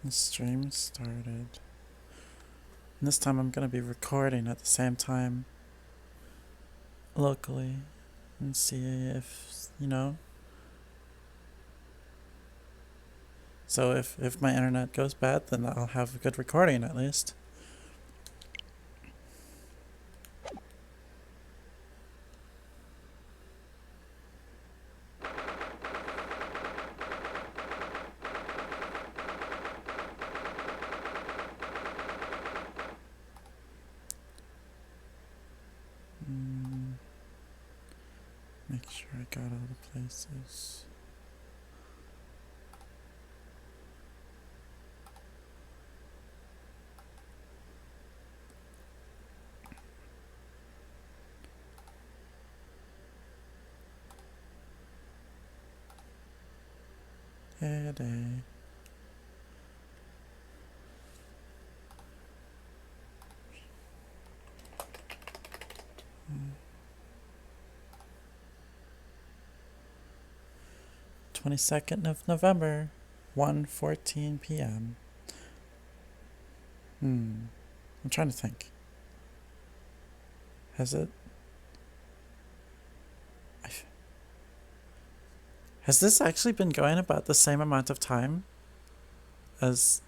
The stream started. And this time I'm going to be recording at the same time locally and see if, So if my internet goes bad, then I'll have a good recording at least. Make sure I got all the places. Hey day. 22nd of November, 1:14 p.m. I'm trying to think. Has this actually been going about the same amount of time as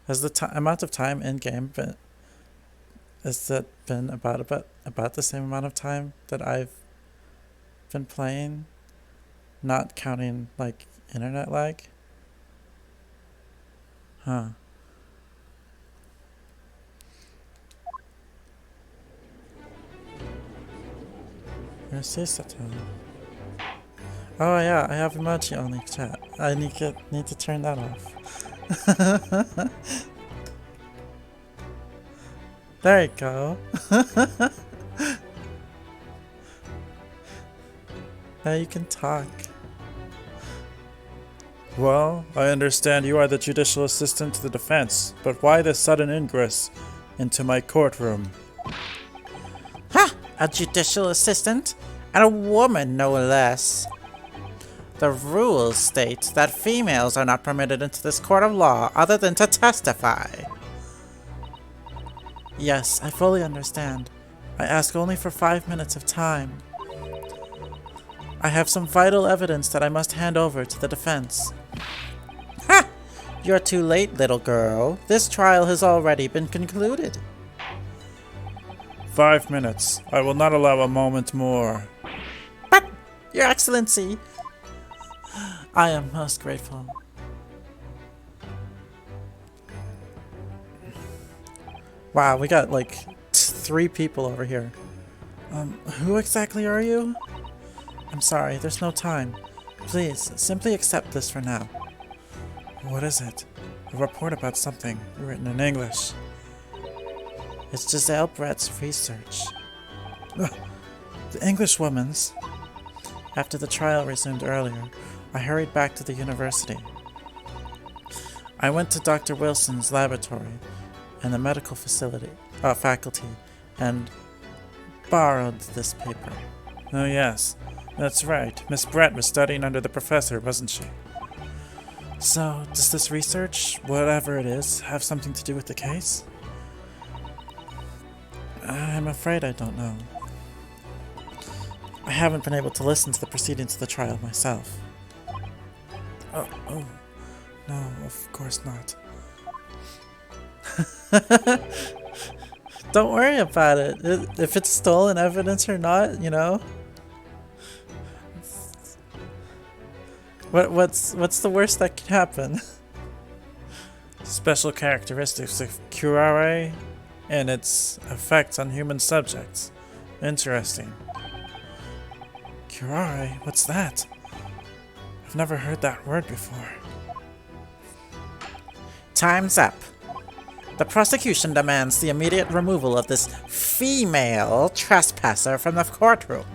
has the amount of time in game been? Has that been about the same amount of time that I've been playing, not counting like internet lag? Huh. Where's Satan? Oh yeah, I have emoji only chat. I need to turn that off. There you go. Now you can talk. Well, I understand you are the judicial assistant to the defense, but why this sudden ingress into my courtroom? Ha! A judicial assistant? And a woman, no less. The rules state that females are not permitted into this court of law other than to testify. Yes, I fully understand. I ask only for 5 minutes of time. I have some vital evidence that I must hand over to the defense. Ha! You're too late, little girl. This trial has already been concluded. 5 minutes. I will not allow a moment more. But, Your Excellency... I am most grateful. Wow, we got like 3 people over here. Who exactly are you? I'm sorry, there's no time. Please, simply accept this for now. What is it? A report about something, written in English. It's Giselle Brett's research. Ugh, the Englishwoman's. After the trial resumed earlier, I hurried back to the university. I went to Dr. Wilson's laboratory and the medical faculty and borrowed this paper. Oh yes, that's right. Miss Brett was studying under the professor, wasn't she? So, does this research, whatever it is, have something to do with the case? I'm afraid I don't know. I haven't been able to listen to the proceedings of the trial myself. Oh, no, of course not. Don't worry about it. If it's stolen evidence or not, What's the worst that can happen? Special characteristics of curare and its effects on human subjects. Interesting. Curare? What's that? I've never heard that word before. Time's up. The prosecution demands the immediate removal of this female trespasser from the courtroom.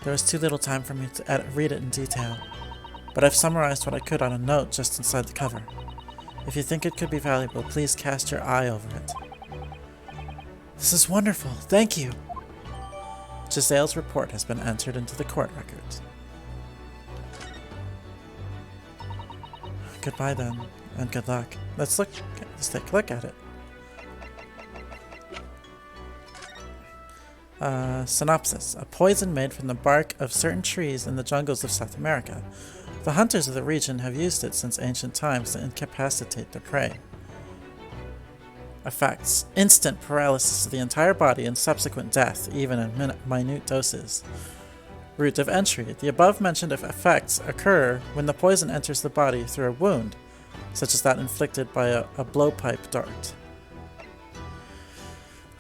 There was too little time for me to read it in detail, but I've summarized what I could on a note just inside the cover. If you think it could be valuable, please cast your eye over it. This is wonderful, thank you! Giselle's report has been entered into the court records. Goodbye then, and good luck. Let's take a look at it. Synopsis. A poison made from the bark of certain trees in the jungles of South America. The hunters of the region have used it since ancient times to incapacitate their prey. Effects. Instant paralysis of the entire body and subsequent death, even in minute doses. Route of entry. The above-mentioned effects occur when the poison enters the body through a wound, such as that inflicted by a blowpipe dart.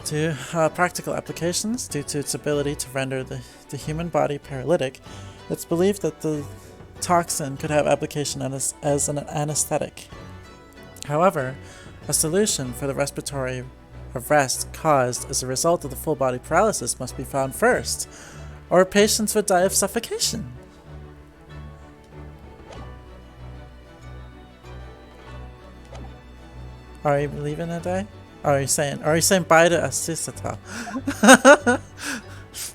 To practical applications, due to its ability to render the human body paralytic, it's believed that the toxin could have application as an anesthetic. However, a solution for the respiratory arrest caused as a result of the full body paralysis must be found first, or patients would die of suffocation. Are you leaving today? Are you saying bye to Asisato?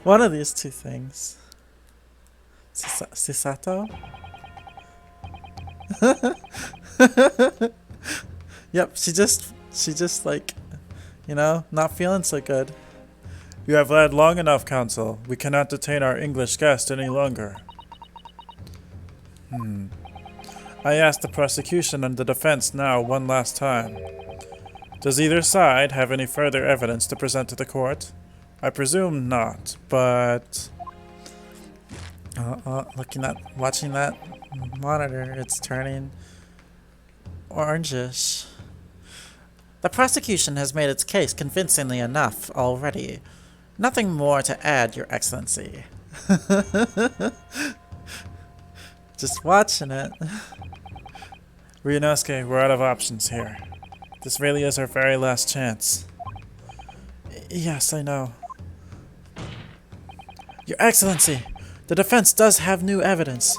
One of these two things. Sisato? Yep, she just like, you know, not feeling so good. You have led long enough, Counsel. We cannot detain our English guest any longer. I ask the prosecution and the defense now one last time. Does either side have any further evidence to present to the court? I presume not, but... watching that monitor, it's turning orangish. The prosecution has made its case convincingly enough already. Nothing more to add, Your Excellency. Just watching it. Ryunosuke, we're out of options here. This really is our very last chance. Yes, I know. Your Excellency, the defense does have new evidence.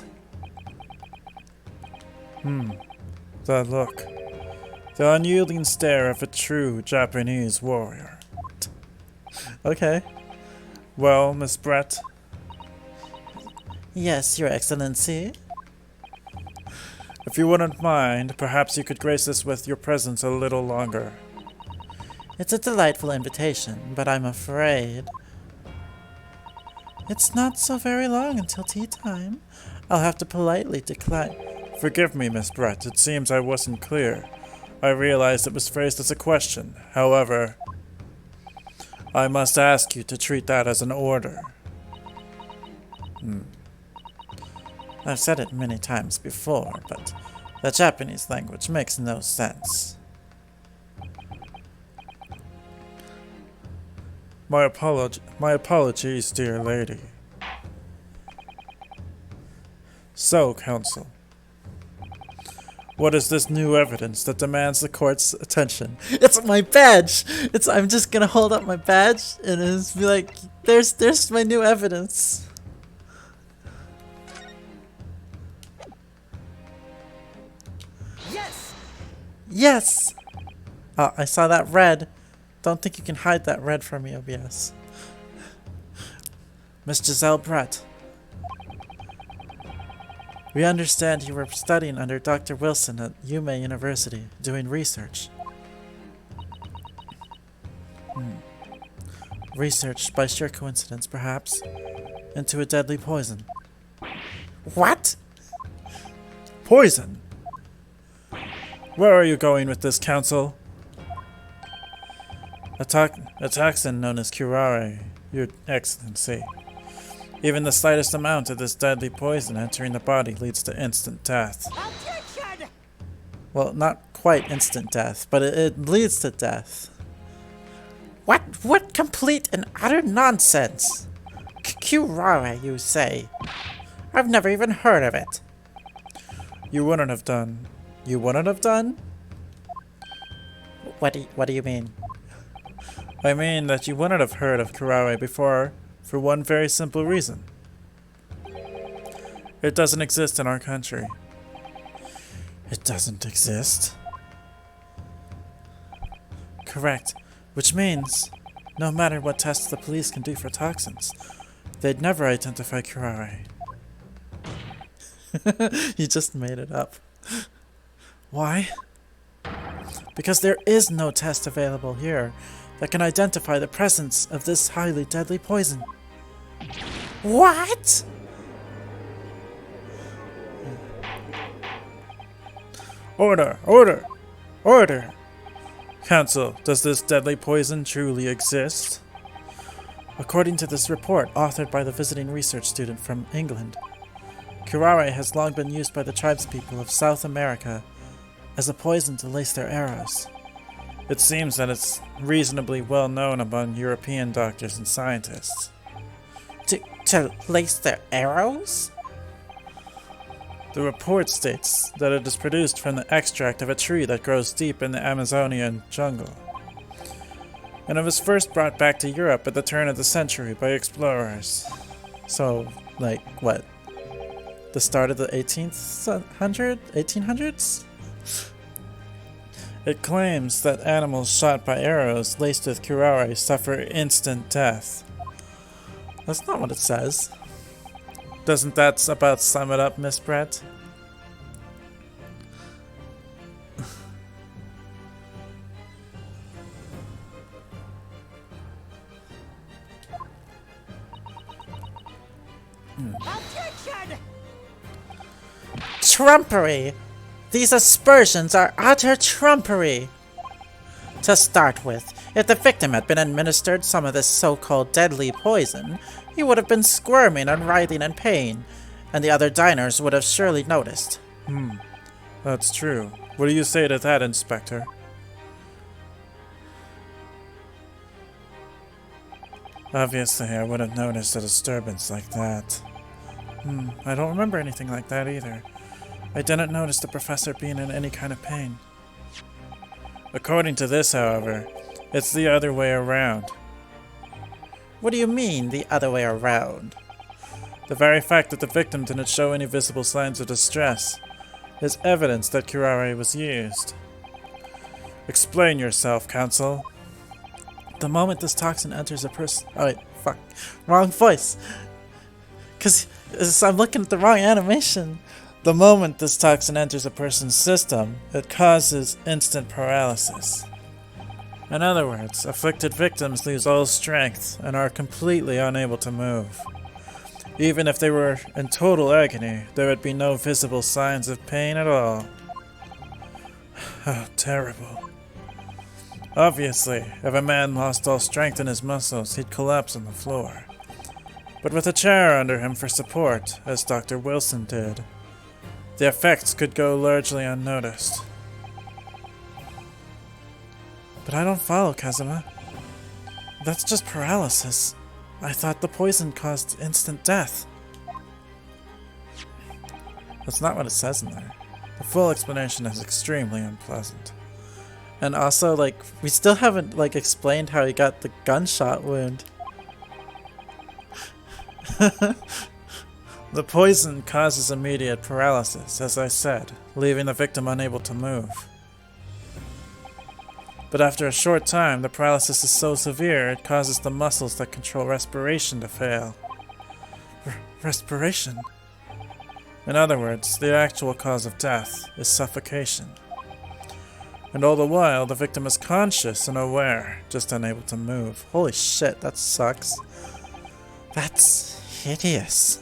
The look. The unyielding stare of a true Japanese warrior. Okay. Well, Miss Brett? Yes, Your Excellency. If you wouldn't mind, perhaps you could grace us with your presence a little longer. It's a delightful invitation, but I'm afraid it's not so very long until tea time. I'll have to politely decline. Forgive me, Miss Brett. It seems I wasn't clear. I realized it was phrased as a question. However, I must ask you to treat that as an order. I've said it many times before, but the Japanese language makes no sense. My apologies, dear lady. So, Counsel, what is this new evidence that demands the court's attention? It's my badge! I'm just gonna hold up my badge and be like, there's my new evidence. Yes! Oh, I saw that red. Don't think you can hide that red from me, OBS. Miss Giselle Brett. We understand you were studying under Dr. Wilson at Yume University, doing research. Research, by sheer coincidence perhaps, into a deadly poison. What? Poison? Where are you going with this, Counsel? A toxin known as curare, Your Excellency. Even the slightest amount of this deadly poison entering the body leads to instant death. Objection! Well, not quite instant death, but it leads to death. What complete and utter nonsense! Curare, you say? I've never even heard of it. You wouldn't have done. You wouldn't have done? What do you mean? I mean that you wouldn't have heard of curare before, for one very simple reason. It doesn't exist in our country. It doesn't exist? Correct. Which means, no matter what tests the police can do for toxins, they'd never identify curare. You just made it up. Why? Because there is no test available here that can identify the presence of this highly deadly poison. What? Order! Order! Order! Council, does this deadly poison truly exist? According to this report, authored by the visiting research student from England, curare has long been used by the tribespeople of South America as a poison to lace their arrows. It seems that it's reasonably well known among European doctors and scientists. To lace their arrows? The report states that it is produced from the extract of a tree that grows deep in the Amazonian jungle. And it was first brought back to Europe at the turn of the century by explorers. So, like, what? The start of the 1800s? It claims that animals shot by arrows laced with curare suffer instant death. That's not what it says. Doesn't that about sum it up, Miss Brett? Trumpery! These aspersions are utter trumpery! To start with, if the victim had been administered some of this so-called deadly poison, he would have been squirming and writhing in pain, and the other diners would have surely noticed. That's true. What do you say to that, Inspector? Obviously, I would have noticed a disturbance like that. I don't remember anything like that either. I didn't notice the professor being in any kind of pain. According to this, however, it's the other way around. What do you mean, the other way around? The very fact that the victim didn't show any visible signs of distress is evidence that curare was used. Explain yourself, Counsel. The moment this toxin enters a person... Oh wait, fuck. Wrong voice. Because I'm looking at the wrong animation. The moment this toxin enters a person's system, it causes instant paralysis. In other words, afflicted victims lose all strength and are completely unable to move. Even if they were in total agony, there would be no visible signs of pain at all. How terrible. Obviously, if a man lost all strength in his muscles, he'd collapse on the floor. But with a chair under him for support, as Dr. Wilson did, the effects could go largely unnoticed. But I don't follow, Kazuma. That's just paralysis. I thought the poison caused instant death. That's not what it says in there. The full explanation is extremely unpleasant. And also, like, we still haven't, like, explained how he got the gunshot wound. The poison causes immediate paralysis, as I said, leaving the victim unable to move. But after a short time, the paralysis is so severe it causes the muscles that control respiration to fail. Respiration? In other words, the actual cause of death is suffocation. And all the while, the victim is conscious and aware, just unable to move. Holy shit, that sucks. That's hideous.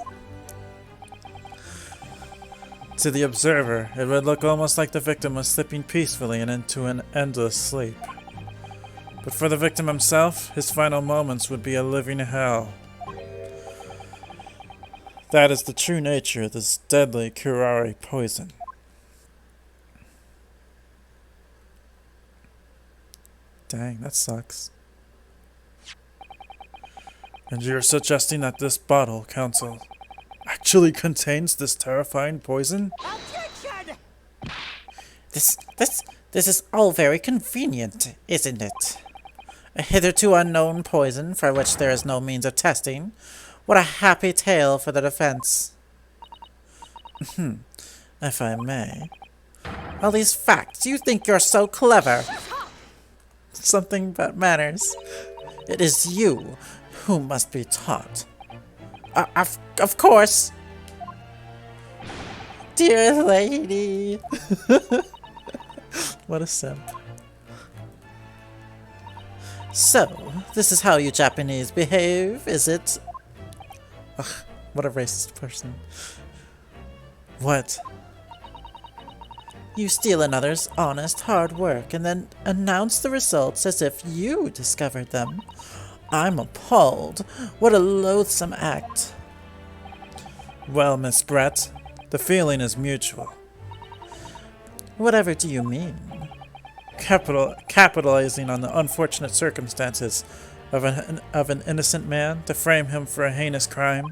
To the observer, it would look almost like the victim was slipping peacefully and into an endless sleep. But for the victim himself, his final moments would be a living hell. That is the true nature of this deadly curare poison. Dang, that sucks. And you're suggesting that this bottle, Counsel, actually contains this terrifying poison? This is all very convenient, isn't it? A hitherto unknown poison for which there is no means of testing. What a happy tale for the defense. If I may. All these facts, you think you're so clever. Something that matters. It is you who must be taught. Of course. Dear lady. What a simp. So, this is how you Japanese behave, is it? Ugh, what a racist person. What? You steal another's honest hard work and then announce the results as if you discovered them. I'm appalled. What a loathsome act. Well, Miss Brett, the feeling is mutual. Whatever do you mean? Capitalizing on the unfortunate circumstances of an innocent man to frame him for a heinous crime.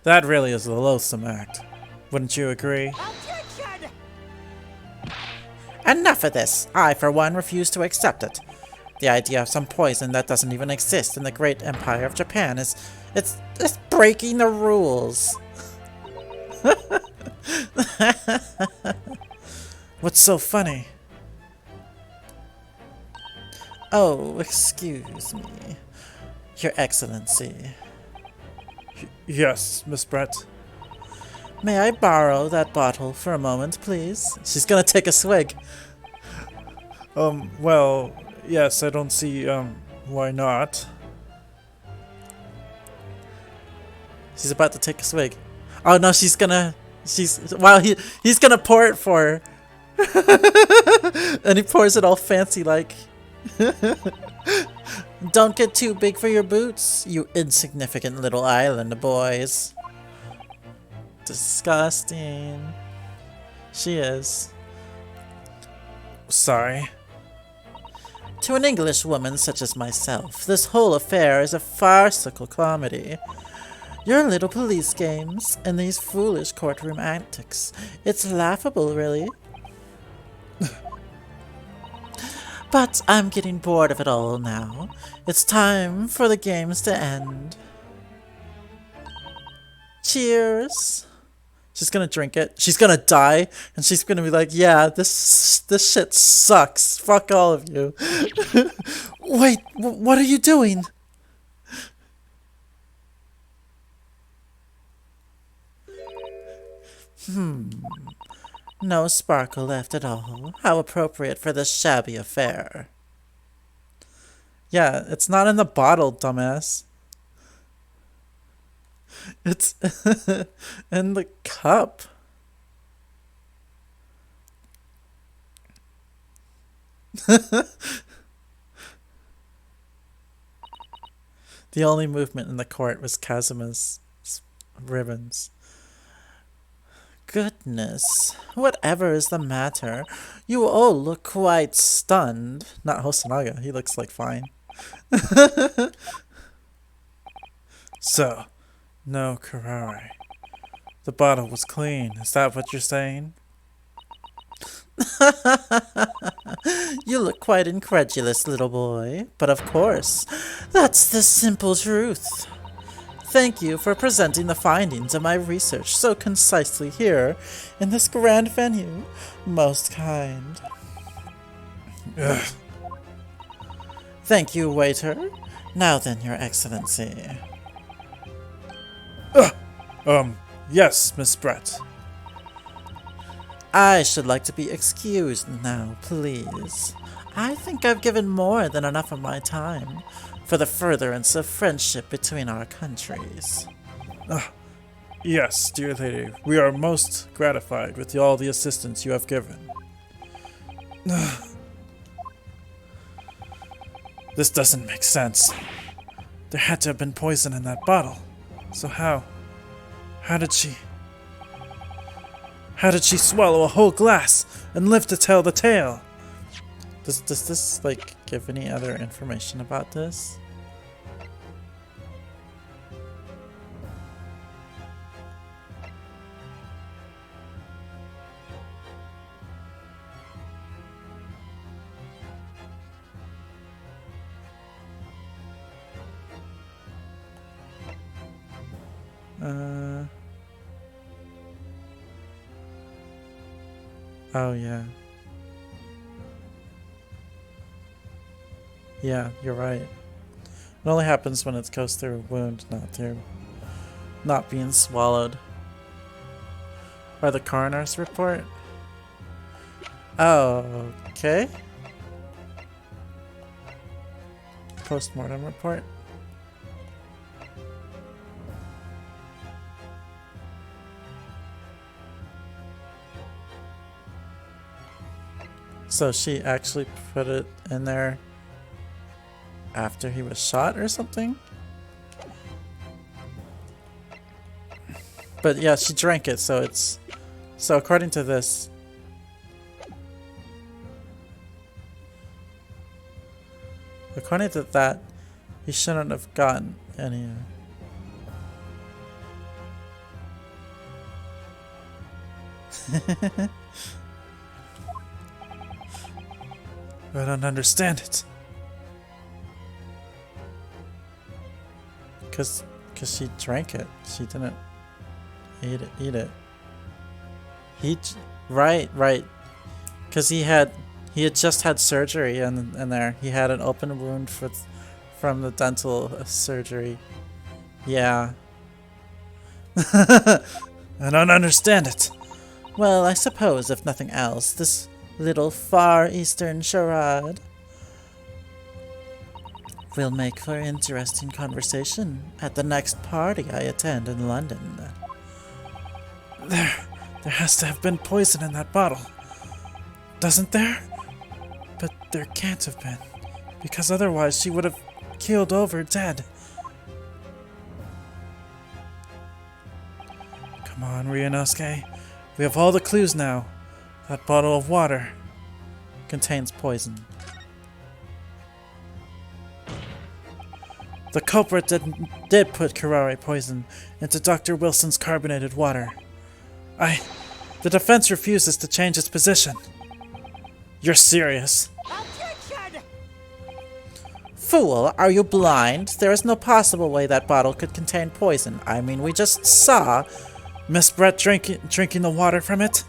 That really is a loathsome act. Wouldn't you agree? Enough of this! I, for one, refuse to accept it. The idea of some poison that doesn't even exist in the great empire of Japan is... It's breaking the rules. What's so funny? Oh, excuse me. Your Excellency. Yes, Miss Brett. May I borrow that bottle for a moment, please? She's gonna take a swig. Well, yes, I don't see, why not? She's about to take a swig. Oh no, wow, he's gonna pour it for her. And he pours it all fancy like. Don't get too big for your boots, you insignificant little island boys. Disgusting. She is. Sorry. To an English woman such as myself, this whole affair is a farcical comedy. Your little police games and these foolish courtroom antics. It's laughable, really. But I'm getting bored of it all now. It's time for the games to end. Cheers! She's gonna drink it. She's gonna die, and she's gonna be like, "Yeah, this shit sucks. Fuck all of you." Wait, what are you doing? No sparkle left at all. How appropriate for this shabby affair. Yeah, it's not in the bottle, dumbass. It's in the cup. The only movement in the court was Kazuma's ribbons. Goodness, whatever is the matter? You all look quite stunned. Not Hosonaga, he looks like fine. So, no Karare. The bottle was clean, is that what you're saying? You look quite incredulous, little boy. But of course, that's the simple truth. Thank you for presenting the findings of my research so concisely here in this grand venue. Most kind. Ugh. Thank you, waiter. Now then, Your Excellency. Yes, Miss Brett. I should like to be excused now, please. I think I've given more than enough of my time for the furtherance of friendship between our countries. Yes, dear lady, we are most gratified with all the assistance you have given. This doesn't make sense. There had to have been poison in that bottle. So how did she swallow a whole glass and live to tell the tale? Does this, like, give any other information about this? Oh, yeah. Yeah, you're right. It only happens when it goes through a wound, not being swallowed. By the coroner's report? Okay. Postmortem report. So she actually put it in there after he was shot or something? But yeah, she drank it, so it's... So according to this... According to that, he shouldn't have gotten any... I don't understand it. Cause she drank it. She didn't eat it. Right. Cause he had just had surgery and there he had an open wound from the dental surgery. Yeah. I don't understand it. Well, I suppose if nothing else, this little Far Eastern charade will make for interesting conversation at the next party I attend in London. There has to have been poison in that bottle. Doesn't there? But there can't have been, because otherwise she would have keeled over dead. Come on, Ryunosuke. We have all the clues now. That bottle of water Contains poison. The culprit did put curare poison into Dr. Wilson's carbonated water. The defense refuses to change its position. You're serious? Fool, are you blind? There is no possible way that bottle could contain poison. I mean, we just saw Miss Brett drinking the water from it?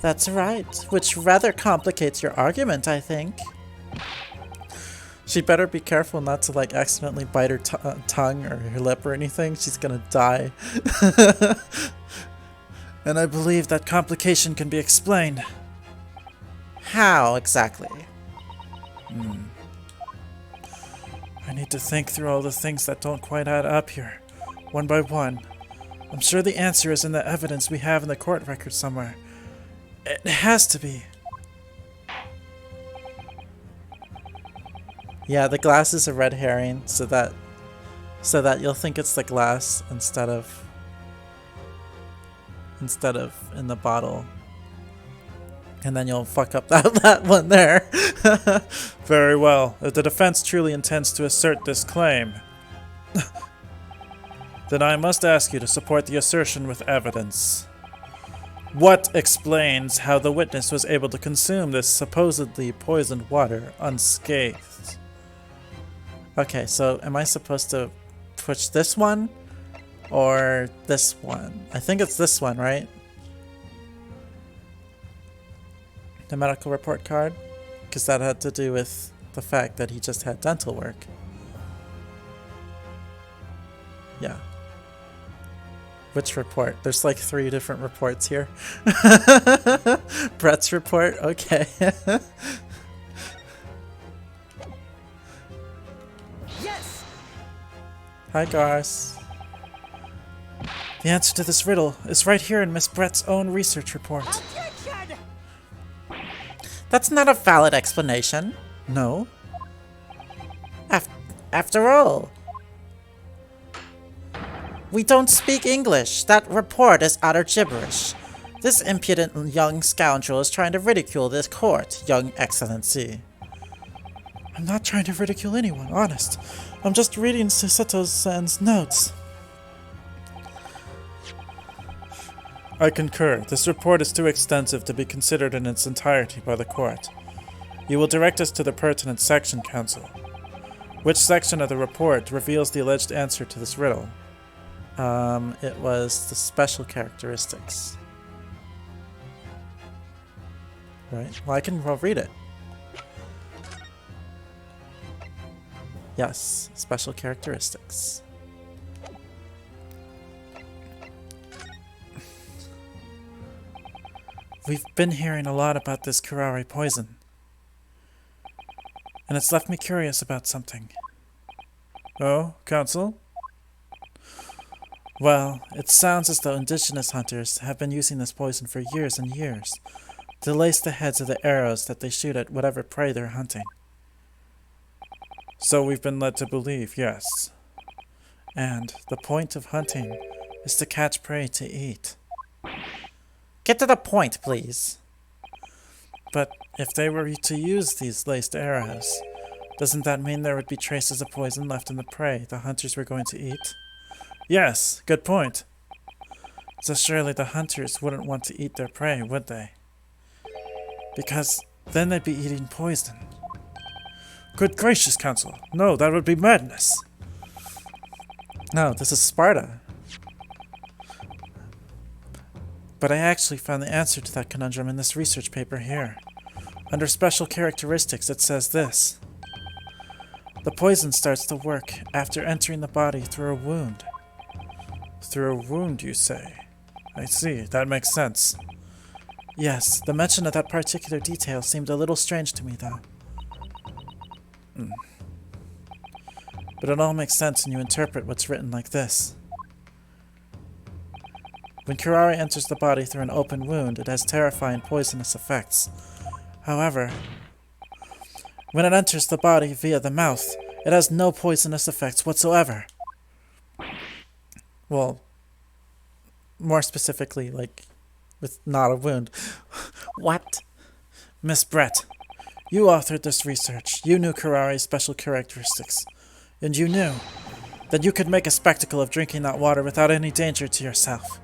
That's right, which rather complicates your argument, I think. She better be careful not to, like, accidentally bite her tongue or her lip or anything. She's gonna die. And I believe that complication can be explained. How exactly? I need to think through all the things that don't quite add up here, one by one. I'm sure the answer is in the evidence we have in the court record somewhere. It has to be. Yeah, the glass is a red herring, so that you'll think it's the glass instead of in the bottle. And then you'll fuck up that one there. Very well. If the defense truly intends to assert this claim, then I must ask you to support the assertion with evidence. What explains how the witness was able to consume this supposedly poisoned water unscathed? Okay, so am I supposed to push this one or this one? I think it's this one, right? The medical report card? Because that had to do with the fact that he just had dental work. Yeah. Which report? There's like 3 different reports here. Brett's report? Okay. Yes! Hi, Garth. The answer to this riddle is right here in Miss Brett's own research report. Objection! That's not a valid explanation. No? After all, we don't speak English. That report is utter gibberish. This impudent young scoundrel is trying to ridicule this court, Young Excellency. I'm not trying to ridicule anyone, honest. I'm just reading Susato-san's notes. I concur. This report is too extensive to be considered in its entirety by the court. You will direct us to the pertinent section, counsel. Which section of the report reveals the alleged answer to this riddle? It was the special characteristics. Right? Well, I'll read it. Yes, special characteristics. We've been hearing a lot about this curare poison, and it's left me curious about something. Oh, Counsel? Well, it sounds as though indigenous hunters have been using this poison for years and years to lace the heads of the arrows that they shoot at whatever prey they're hunting. So we've been led to believe, yes. And the point of hunting is to catch prey to eat. Get to the point, please. But if they were to use these laced arrows, doesn't that mean there would be traces of poison left in the prey the hunters were going to eat? Yes, good point. So surely the hunters wouldn't want to eat their prey, would they? Because then they'd be eating poison. Good gracious, Counsel. No, that would be madness. No, this is Sparta. But I actually found the answer to that conundrum in this research paper here. Under special characteristics, it says this. The poison starts to work after entering the body through a wound. Through a wound, you say? I see, that makes sense. Yes, the mention of that particular detail seemed a little strange to me, though. But it all makes sense when you interpret what's written like this. When curare enters the body through an open wound, it has terrifying poisonous effects. However, when it enters the body via the mouth, it has no poisonous effects whatsoever. Well, more specifically, like, with not a wound. What? Miss Brett, you authored this research. You knew curare's special characteristics. And you knew that you could make a spectacle of drinking that water without any danger to yourself.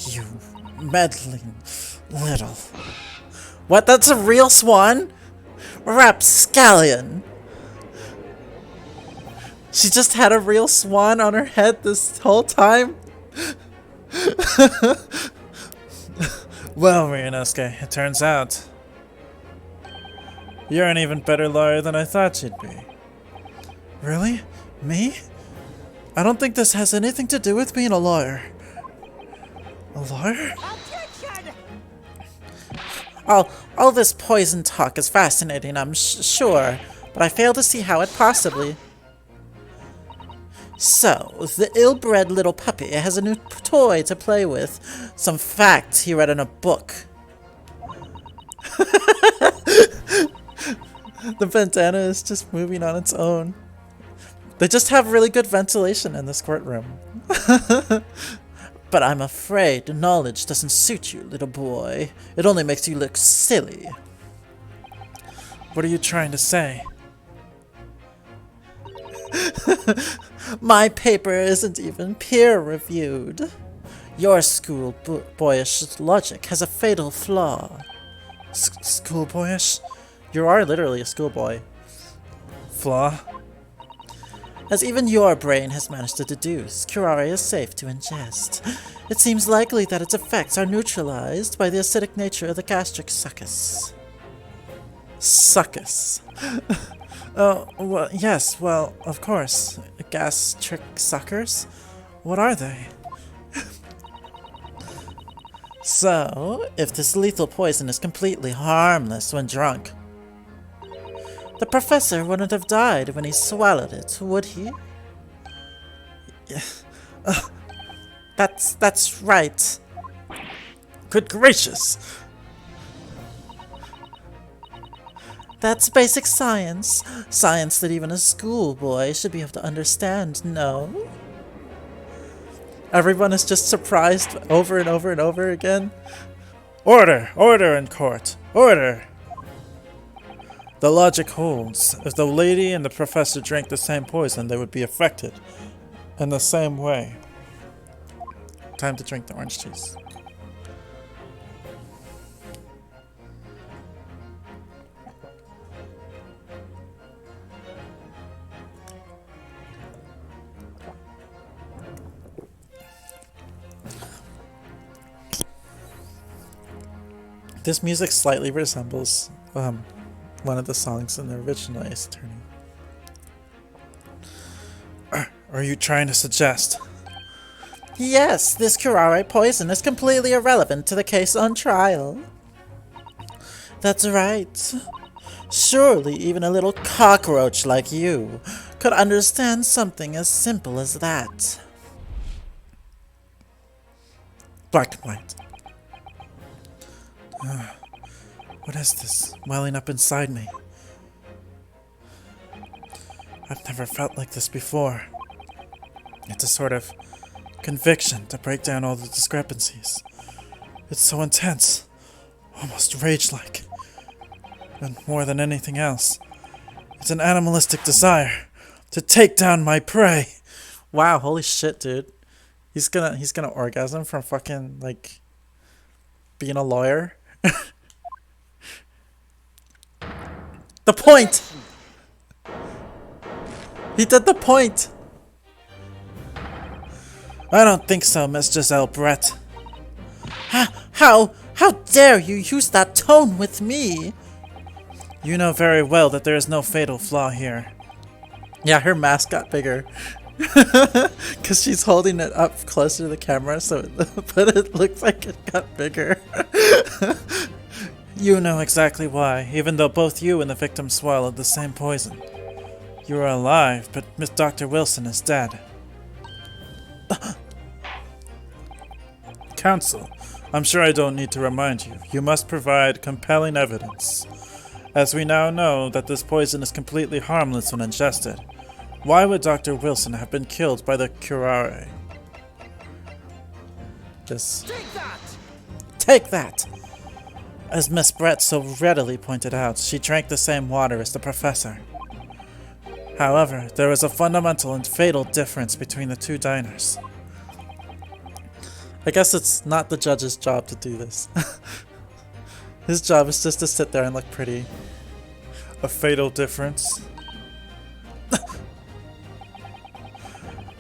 You meddling little... What? That's a real swan? Rapscallion. She just had a real swan on her head this whole time? Well, Ryunosuke, it turns out you're an even better lawyer than I thought you'd be. Really? Me? I don't think this has anything to do with being a lawyer. A lawyer? Objection! All this poison talk is fascinating, I'm sure, but I fail to see how it possibly... So, the ill-bred little puppy has a new toy to play with. Some facts he read in a book. The bandana is just moving on its own. They just have really good ventilation in this courtroom. But I'm afraid knowledge doesn't suit you, little boy. It only makes you look silly. What are you trying to say? My paper isn't even peer-reviewed. Your schoolboyish logic has a fatal flaw. Schoolboyish? You are literally a schoolboy. Flaw? As even your brain has managed to deduce, curare is safe to ingest. It seems likely that its effects are neutralized by the acidic nature of the gastric succus. Succus. Oh, well, yes, well, of course. Gastric suckers? What are they? So, if this lethal poison is completely harmless when drunk, the professor wouldn't have died when he swallowed it, would he? That's right. Good gracious! That's basic science. Science that even a schoolboy should be able to understand, no? Everyone is just surprised over and over and over again. Order! Order in court! Order! The logic holds. If the lady and the professor drank the same poison, they would be affected in the same way. Time to drink the orange juice. This music slightly resembles one of the songs in the original Ace Attorney. Are you trying to suggest Yes, this curare poison is completely irrelevant to the case on trial. That's right. Surely even a little cockroach like you could understand something as simple as that. Black and white. What is this welling up inside me? I've never felt like this before. It's a sort of conviction to break down all the discrepancies. It's so intense, almost rage-like. And more than anything else, it's an animalistic desire to take down my prey. Wow, holy shit, dude. He's gonna orgasm from fucking, like, being a lawyer. The point! He did the point! I don't think so, Miss Giselle Brett. How dare you use that tone with me? You know very well that there is no fatal flaw here. Yeah, her mask got bigger. Because she's holding it up closer to the camera, but it looks like it got bigger. You know exactly why, even though both you and the victim swallowed the same poison. You are alive, but Miss Dr. Wilson is dead. Counsel, I'm sure I don't need to remind you. You must provide compelling evidence. As we now know that this poison is completely harmless when ingested, why would Dr. Wilson have been killed by the curare? Just Take that! take that! As Miss Brett so readily pointed out, she drank the same water as the professor. However, there is a fundamental and fatal difference between the two diners. I guess it's not the judge's job to do this. His job is just to sit there and look pretty. A fatal difference?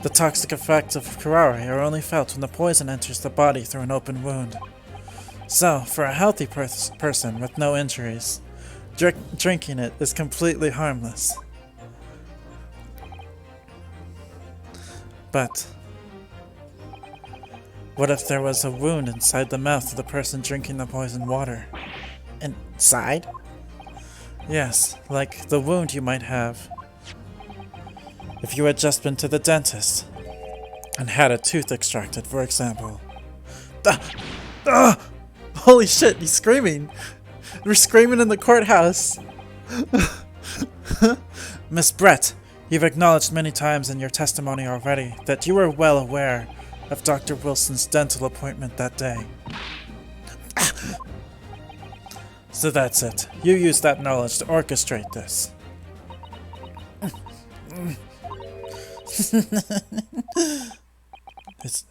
The toxic effects of curare are only felt when the poison enters the body through an open wound. So, for a healthy person with no injuries, drinking it is completely harmless. But what if there was a wound inside the mouth of the person drinking the poisoned water? Inside? Yes, like the wound you might have if you had just been to the dentist and had a tooth extracted, for example. Holy shit, he's screaming! We're screaming in the courthouse! Miss Brett, you've acknowledged many times in your testimony already that you were well aware of Dr. Wilson's dental appointment that day. So that's it. You used that knowledge to orchestrate this.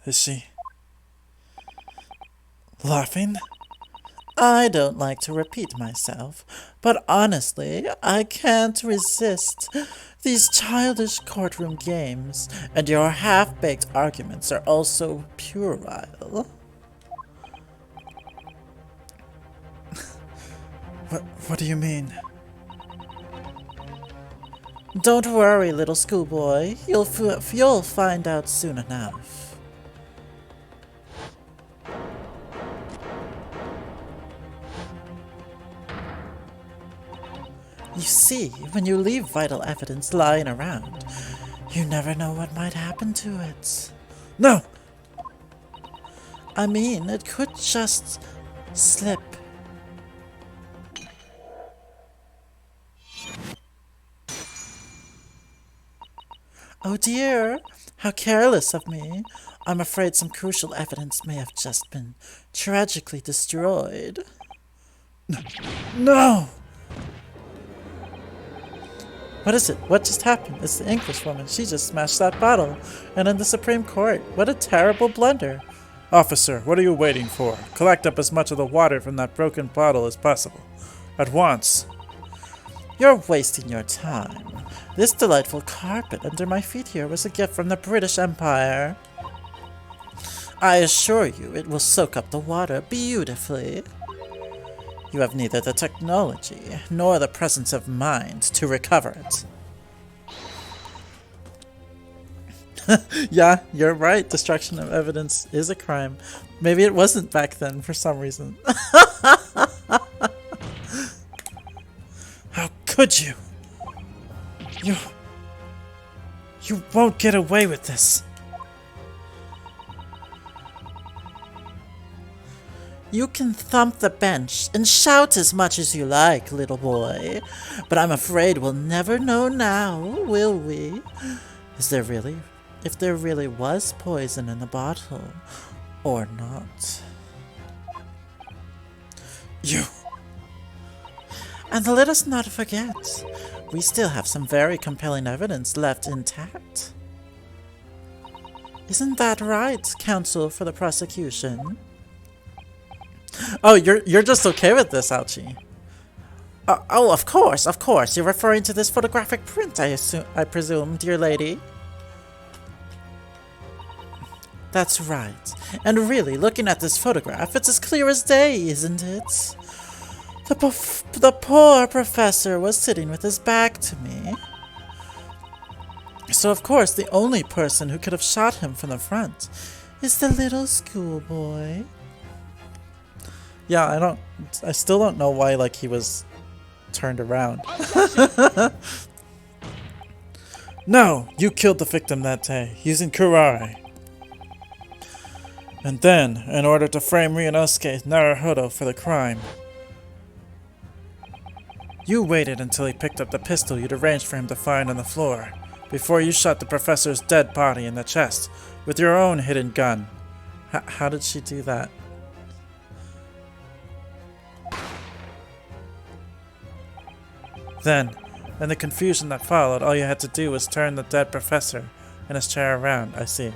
Is she laughing? I don't like to repeat myself, but honestly, I can't resist these childish courtroom games, and your half-baked arguments are also puerile. What do you mean? Don't worry, little schoolboy. You'll find out soon enough. You see, when you leave vital evidence lying around, you never know what might happen to it. No! I mean, it could just slip. Oh dear, how careless of me. I'm afraid some crucial evidence may have just been tragically destroyed. No! What is it? What just happened? It's the English woman. She just smashed that bottle. And in the Supreme Court. What a terrible blunder. Officer, what are you waiting for? Collect up as much of the water from that broken bottle as possible. At once. You're wasting your time. This delightful carpet under my feet here was a gift from the British Empire. I assure you it will soak up the water beautifully. You have neither the technology nor the presence of mind to recover it. Yeah, you're right. Destruction of evidence is a crime. Maybe it wasn't back then for some reason. How could you? You won't get away with this. You can thump the bench and shout as much as you like, little boy, but I'm afraid we'll never know now, will we? If there really was poison in the bottle, or not. You... And let us not forget, we still have some very compelling evidence left intact. Isn't that right, counsel for the prosecution? Oh, you're just okay with this, Ouchie. Oh, of course. You're referring to this photographic print, I presume, dear lady. That's right. And really, looking at this photograph, it's as clear as day, isn't it? The poor professor was sitting with his back to me. So of course, the only person who could have shot him from the front is the little schoolboy. Yeah, I still don't know why, like, he was turned around. No, you killed the victim that day, using curare. And then, in order to frame Ryunosuke Naruhodo for the crime, you waited until he picked up the pistol you'd arranged for him to find on the floor, before you shot the professor's dead body in the chest with your own hidden gun. How did she do that? Then, in the confusion that followed, all you had to do was turn the dead professor in his chair around, I see.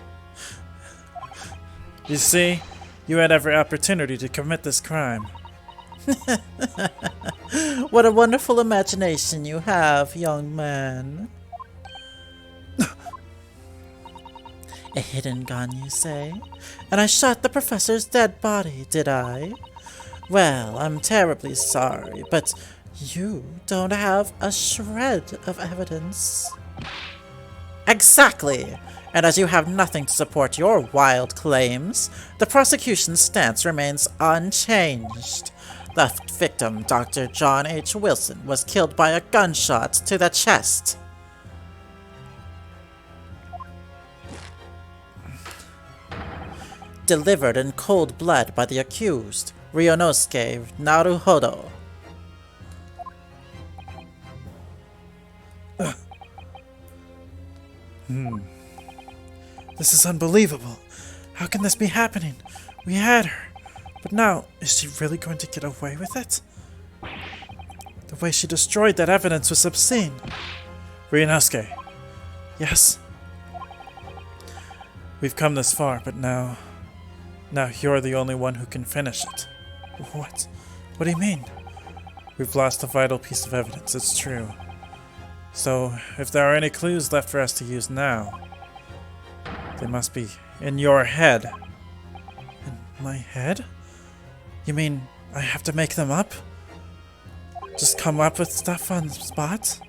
You see, you had every opportunity to commit this crime. What a wonderful imagination you have, young man. A hidden gun, you say? And I shot the professor's dead body, did I? Well, I'm terribly sorry, but you don't have a shred of evidence. Exactly! And as you have nothing to support your wild claims, the prosecution's stance remains unchanged. The victim, Dr. John H. Wilson, was killed by a gunshot to the chest. Delivered in cold blood by the accused, Ryunosuke Naruhodo. This is unbelievable. How can this be happening? We had her. But now, is she really going to get away with it? The way she destroyed that evidence was obscene. Ryunosuke. Yes? We've come this far, but now you're the only one who can finish it. What? What do you mean? We've lost a vital piece of evidence, it's true. So, if there are any clues left for us to use now, they must be in your head. In my head? You mean I have to make them up? Just come up with stuff on the spot?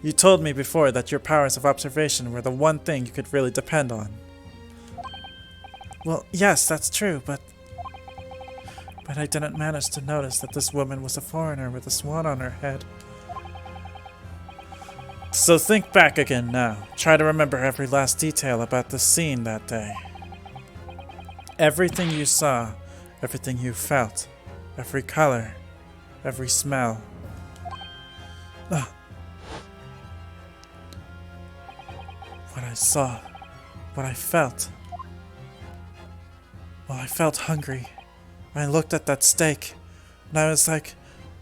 You told me before that your powers of observation were the one thing you could really depend on. Well, yes, that's true, but I didn't manage to notice that this woman was a foreigner with a swan on her head. So think back again now. Try to remember every last detail about the scene that day. Everything you saw, everything you felt, every color, every smell. What I saw, what I felt. Well, I felt hungry. I looked at that steak, and I was like,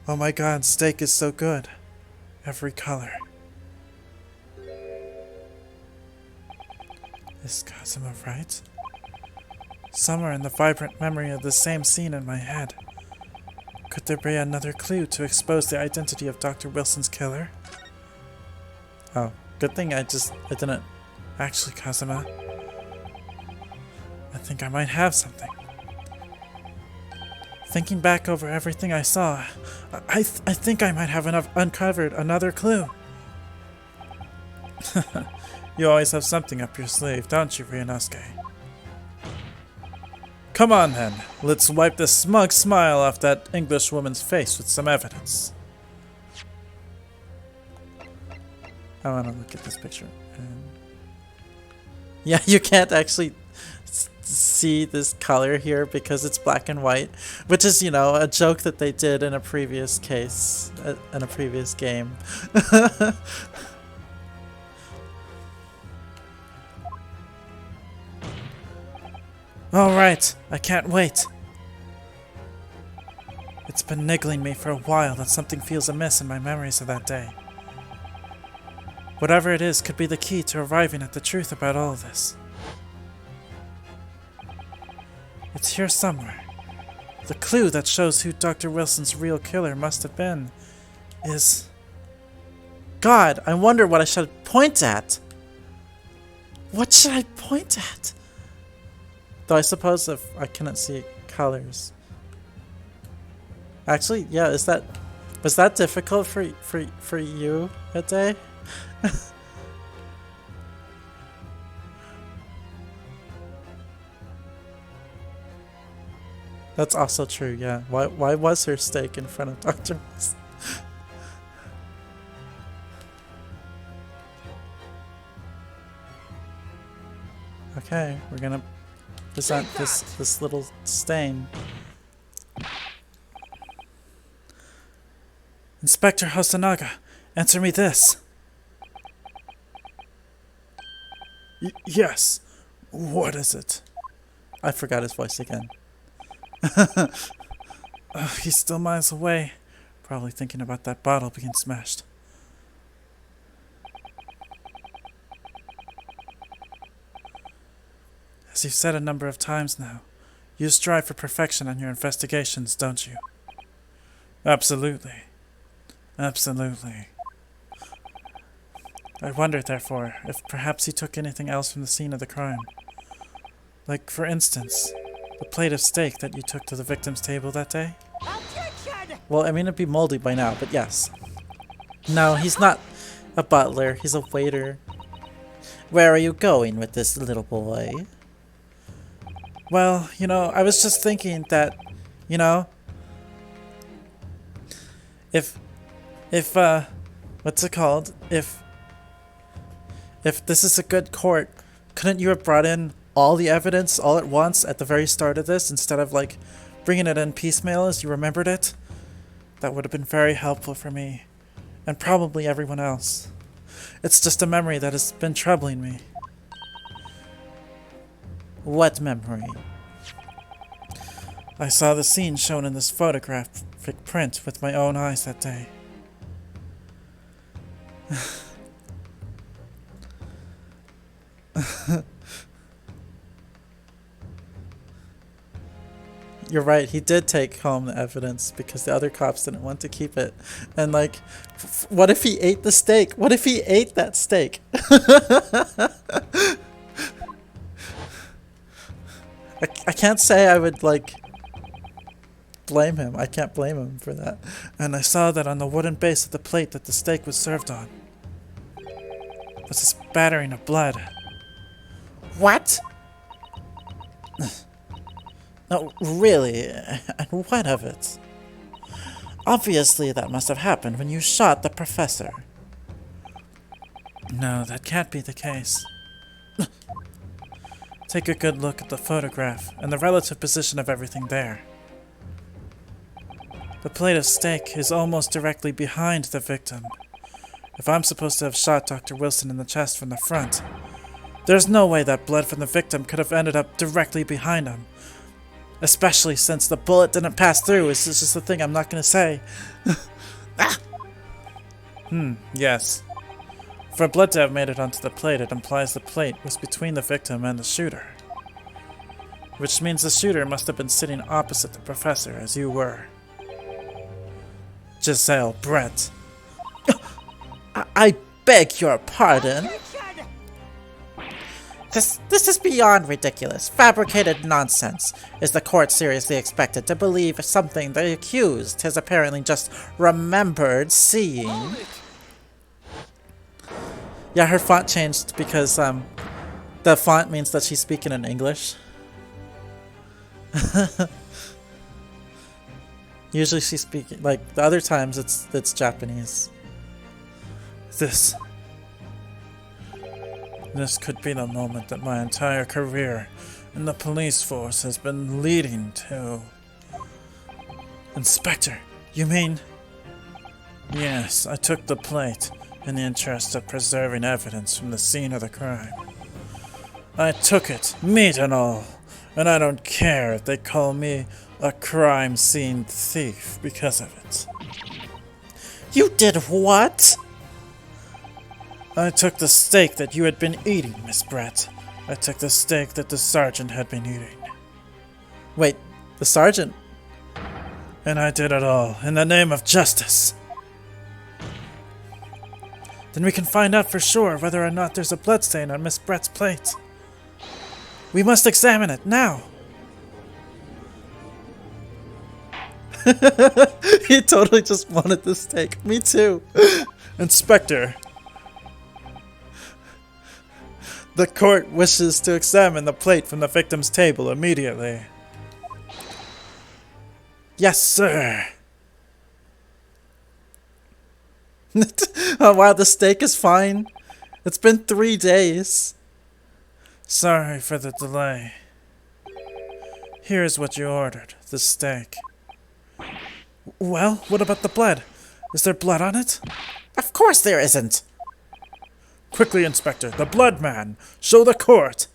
oh my god, steak is so good. Every color. Is Kazuma right? Somewhere in the vibrant memory of the same scene in my head. Could there be another clue to expose the identity of Dr. Wilson's killer? Oh, good thing I didn't. Actually, Kazuma, I think I might have something. Thinking back over everything I saw, I think I might have uncovered another clue. You always have something up your sleeve, don't you, Ryunosuke? Come on then, let's wipe the smug smile off that English woman's face with some evidence. I want to look at this picture. Yeah, you can't actually see this color here because it's black and white, which is, you know, a joke that they did in a previous case, in a previous game. Alright, I can't wait. It's been niggling me for a while that something feels amiss in my memories of that day. Whatever it is could be the key to arriving at the truth about all of this. It's here somewhere. The clue that shows who Dr. Wilson's real killer must have been is... God, I wonder what I should point at. What should I point at? Though I suppose if I cannot see colors. Actually, yeah, was that difficult for you, Hide? That's also true, yeah. Why was her steak in front of Dr. Wilson? Okay, we're gonna present this little stain. Inspector Hosonaga, answer me this. Yes. What is it? I forgot his voice again. He's still miles away. Probably thinking about that bottle being smashed. As you've said a number of times now, you strive for perfection in your investigations, don't you? Absolutely. Absolutely. I wonder, therefore, if perhaps he took anything else from the scene of the crime. Like, for instance, the plate of steak that you took to the victim's table that day? Objection! Well, I mean, it'd be moldy by now, but yes. No, he's not a butler. He's a waiter. Where are you going with this little boy? Well, you know, I was just thinking that, you know, if what's it called? If this is a good court, couldn't you have brought in all the evidence all at once at the very start of this instead of, like, bringing it in piecemeal as you remembered it? That would have been very helpful for me, and probably everyone else. It's just a memory that has been troubling me. What memory? I saw the scene shown in this photographic print with my own eyes that day. You're right, he did take home the evidence because the other cops didn't want to keep it. And, like, what if he ate the steak? What if he ate that steak? I can't say I would, like, blame him. I can't blame him for that. And I saw that on the wooden base of the plate that the steak was served on was a spattering of blood. What? No, really? And what of it? Obviously that must have happened when you shot the professor. No, that can't be the case. Take a good look at the photograph and the relative position of everything there. The plate of steak is almost directly behind the victim. If I'm supposed to have shot Dr. Wilson in the chest from the front, there's no way that blood from the victim could have ended up directly behind him. Especially since the bullet didn't pass through. It's just a thing I'm not going to say. Yes. For blood to have made it onto the plate, it implies the plate was between the victim and the shooter. Which means the shooter must have been sitting opposite the professor, as you were. Giselle Brett. I beg your pardon? Objection! This is beyond ridiculous. Fabricated nonsense. Is the court seriously expected to believe something the accused has apparently just remembered seeing? Yeah, her font changed because the font means that she's speaking in English. Usually she's speaking, like, the other times it's Japanese. This could be the moment that my entire career in the police force has been leading to. Inspector, you mean? Yes, I took the plate in the interest of preserving evidence from the scene of the crime. I took it, meat and all, and I don't care if they call me a crime scene thief because of it. You did what? I took the steak that you had been eating, Miss Brett. I took the steak that the sergeant had been eating. Wait, the sergeant? And I did it all in the name of justice. Then we can find out for sure whether or not there's a bloodstain on Miss Brett's plate. We must examine it now. He totally just wanted the steak. Me too. Inspector, the court wishes to examine the plate from the victim's table immediately. Yes, sir. Oh wow, the steak is fine. It's been 3 days. Sorry for the delay. Here's what you ordered, the steak. Well, what about the blood? Is there blood on it? Of course there isn't. Quickly, Inspector, the blood man! Show the court!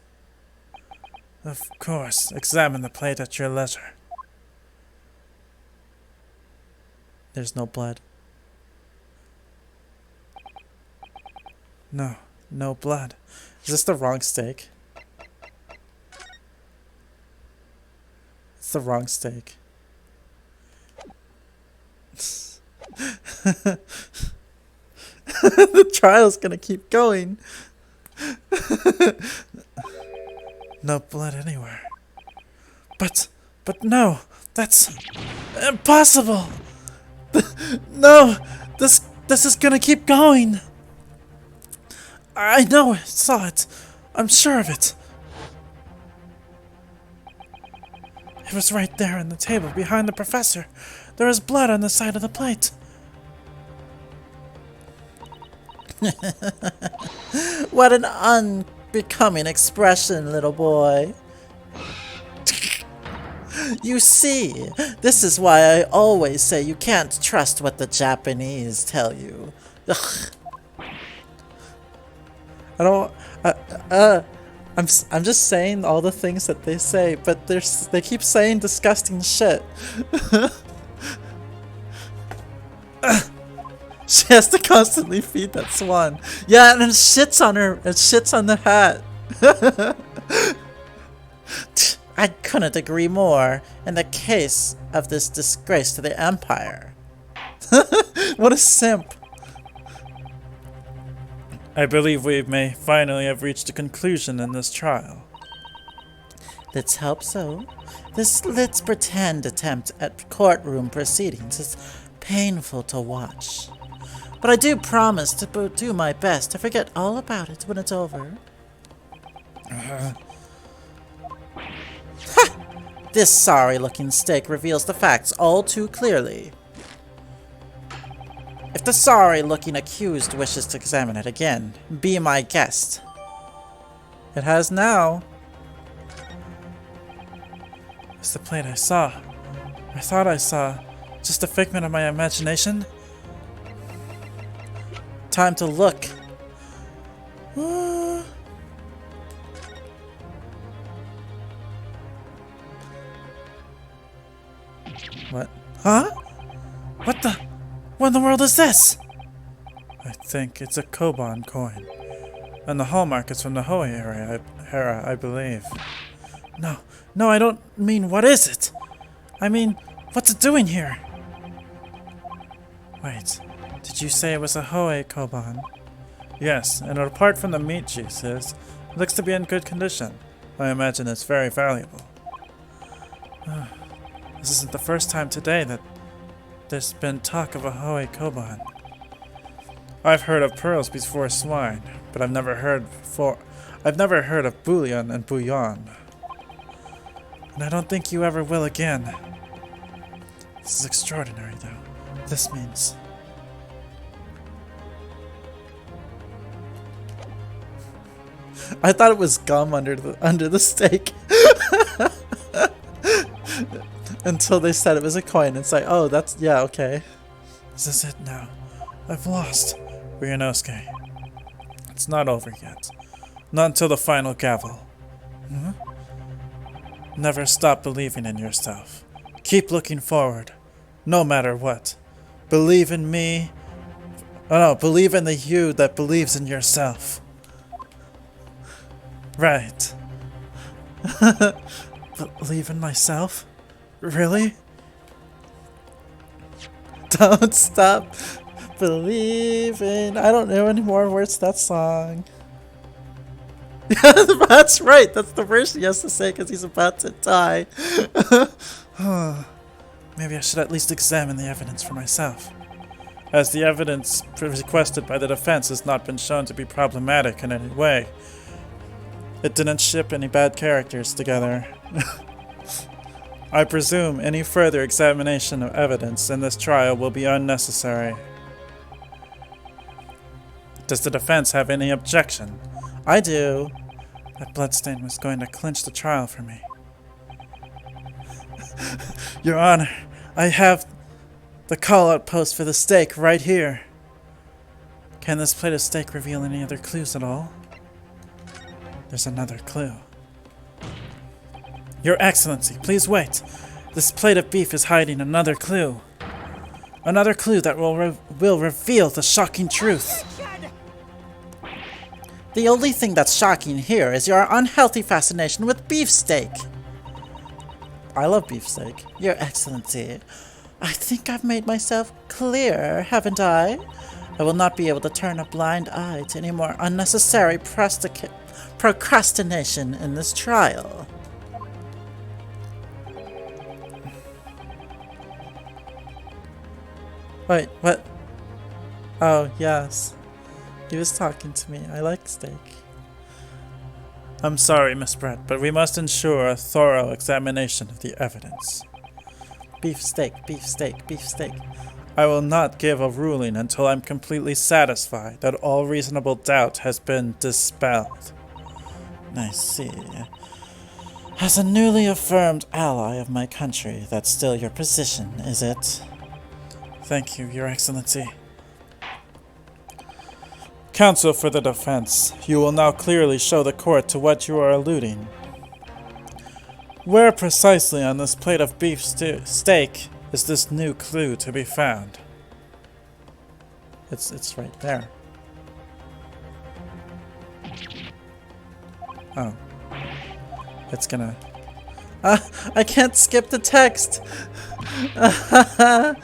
Of course, examine the plate at your leisure. There's no blood. No, no blood. Is this the wrong steak? It's the wrong steak. The trial's gonna keep going. No blood anywhere. But no, that's impossible! No! This is gonna keep going! I know, I saw it. I'm sure of it. It was right there on the table behind the professor. There is blood on the side of the plate. What an unbecoming expression, little boy. You see, this is why I always say you can't trust what the Japanese tell you. Ugh. I don't. I'm just saying all the things that they say, but they keep saying disgusting shit. She has to constantly feed that swan. Yeah, and it shits on her. It shits on the hat. I couldn't agree more in the case of this disgrace to the Empire. What a simp. I believe we may finally have reached a conclusion in this trial. Let's hope so. This let's pretend attempt at courtroom proceedings is painful to watch. But I do promise to do my best to forget all about it when it's over. Ha! This sorry-looking steak reveals the facts all too clearly. If the sorry-looking accused wishes to examine it again, be my guest. It has now. It's the plate I saw. I thought I saw. Just a figment of my imagination? Time to look. What? Huh? What in the world is this? I think it's a Koban coin. And the hallmark is from the Hoei era, I believe. No, I don't mean what is it? I mean, what's it doing here? Wait, did you say it was a Hoei Koban? Yes, and apart from the meat juices, it looks to be in good condition. I imagine it's very valuable. This isn't the first time today that there's been talk of a Hoei Koban. I've heard of pearls before swine, but I've never heard of bouillon and bouillon. And I don't think you ever will again. This is extraordinary, though. This means... I thought it was gum under the steak. Until they said it was a coin. It's like, oh, that's, yeah, okay. Is this it now? I've lost. Ryunosuke. It's not over yet. Not until the final gavel. Never stop believing in yourself. Keep looking forward, no matter what. Believe in me. Oh no, believe in the you that believes in yourself. Right. Believe in myself? Really? Don't stop believing. I don't know any more words to that song. That's right. That's the verse he has to say because he's about to die. Maybe I should at least examine the evidence for myself. As the evidence requested by the defense has not been shown to be problematic in any way. It didn't ship any bad characters together. I presume any further examination of evidence in this trial will be unnecessary. Does the defense have any objection? I do. That bloodstain was going to clinch the trial for me. Your Honor, I have the call-out post for the steak right here. Can this plate of steak reveal any other clues at all? There's another clue. Your Excellency, please wait. This plate of beef is hiding another clue. Another clue that will reveal the shocking truth. The only thing that's shocking here is your unhealthy fascination with beefsteak. I love beefsteak. Your Excellency, I think I've made myself clear, haven't I? I will not be able to turn a blind eye to any more unnecessary procrastination in this trial. Wait, what? Oh, yes. He was talking to me. I like steak. I'm sorry, Miss Brett, but we must ensure a thorough examination of the evidence. Beefsteak, beefsteak, beefsteak. I will not give a ruling until I'm completely satisfied that all reasonable doubt has been dispelled. I see. As a newly affirmed ally of my country, that's still your position, is it? Thank you, Your Excellency. Counsel for the defense, you will now clearly show the court to what you are alluding. Where precisely on this plate of beef steak is this new clue to be found? It's right there. Oh. It's gonna... I can't skip the text! I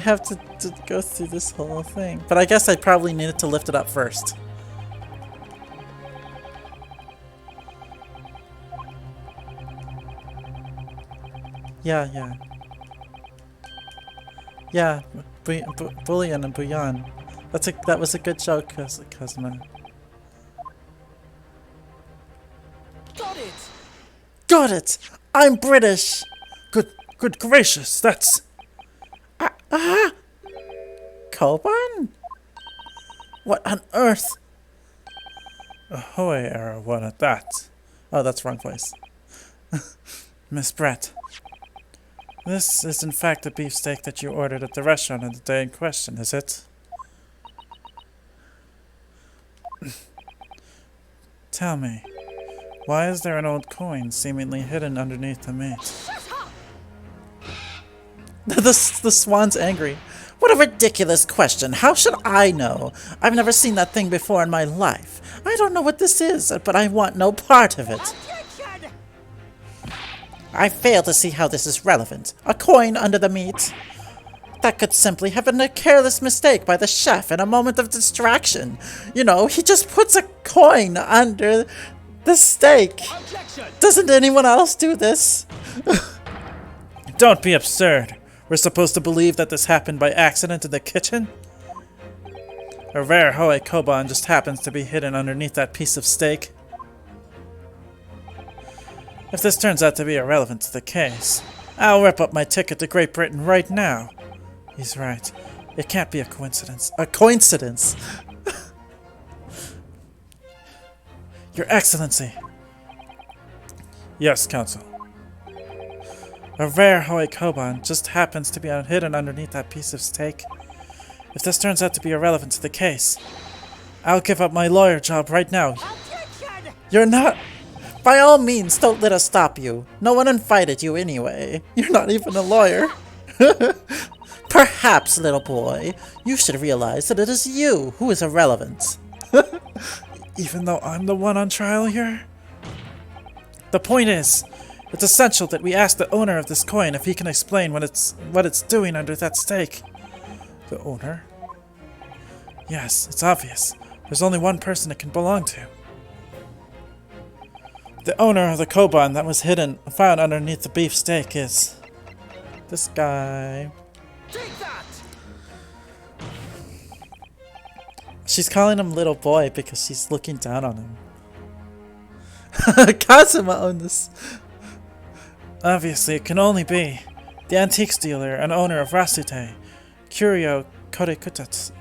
have to go through this whole thing. But I guess I probably needed to lift it up first. Yeah. Yeah, bullion and bouillon. That was a good joke, Cosmo. Got it! Got it! I'm British! Good gracious, that's... Coban? What on earth? A Hoei era one at that. Oh, that's wrong voice. Miss Brett, this is in fact the beefsteak that you ordered at the restaurant on the day in question, is it? Tell me, why is there an old coin seemingly hidden underneath the meat? The swan's angry. What a ridiculous question. How should I know? I've never seen that thing before in my life. I don't know what this is, but I want no part of it. Objection! I fail to see how this is relevant. A coin under the meat? That could simply have been a careless mistake by the chef in a moment of distraction. You know, he just puts a coin under the steak. Objection! Doesn't anyone else do this? Don't be absurd. We're supposed to believe that this happened by accident in the kitchen? A rare Hoei Koban just happens to be hidden underneath that piece of steak. If this turns out to be irrelevant to the case, I'll rip up my ticket to Great Britain right now. He's right. It can't be a coincidence. A coincidence? Your Excellency. Yes, Counsel. A rare Hoei Koban just happens to be hidden underneath that piece of steak. If this turns out to be irrelevant to the case, I'll give up my lawyer job right now. Attention! You're not... By all means, don't let us stop you. No one invited you anyway. You're not even a lawyer. Perhaps, little boy, you should realize that it is you who is irrelevant. Even though I'm the one on trial here? The point is, it's essential that we ask the owner of this coin if he can explain what it's doing under that stake. The owner? Yes, it's obvious. There's only one person it can belong to. The owner of the Koban that was found underneath the beef steak is... this guy. Take that! She's calling him little boy because she's looking down on him. Kazuma owned this. Obviously, it can only be the antiques dealer and owner of Rasute, Kurio Korikuta-san.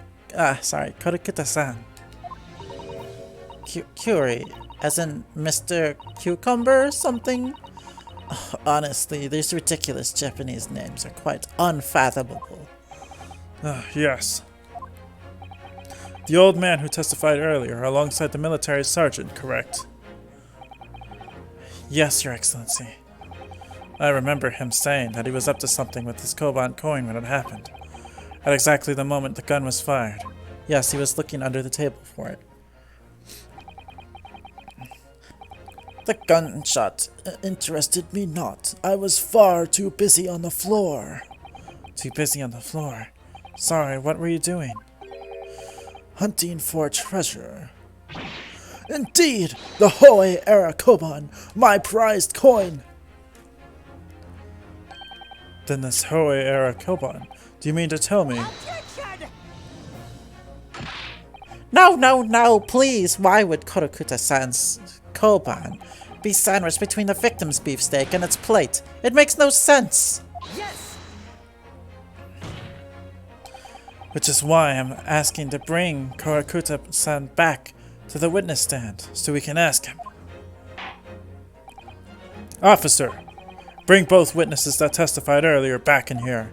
Curie, as in Mr. Cucumber or something? Honestly, these ridiculous Japanese names are quite unfathomable. Yes. The old man who testified earlier alongside the military sergeant, correct? Yes, Your Excellency. I remember him saying that he was up to something with this Koban coin when it happened, at exactly the moment the gun was fired. Yes, he was looking under the table for it. The gunshot interested me not. I was far too busy on the floor. Too busy on the floor. Sorry, what were you doing? Hunting for treasure. Indeed, the Hoei era Koban, my prized coin. Then this Hoei era Koban. Do you mean to tell me? Attention! No, please. Why would Korokuta-san's Koban be sandwiched between the victim's beefsteak and its plate? It makes no sense. Yes! Which is why I'm asking to bring Korokuta-san back to the witness stand so we can ask him. Officer, bring both witnesses that testified earlier back in here.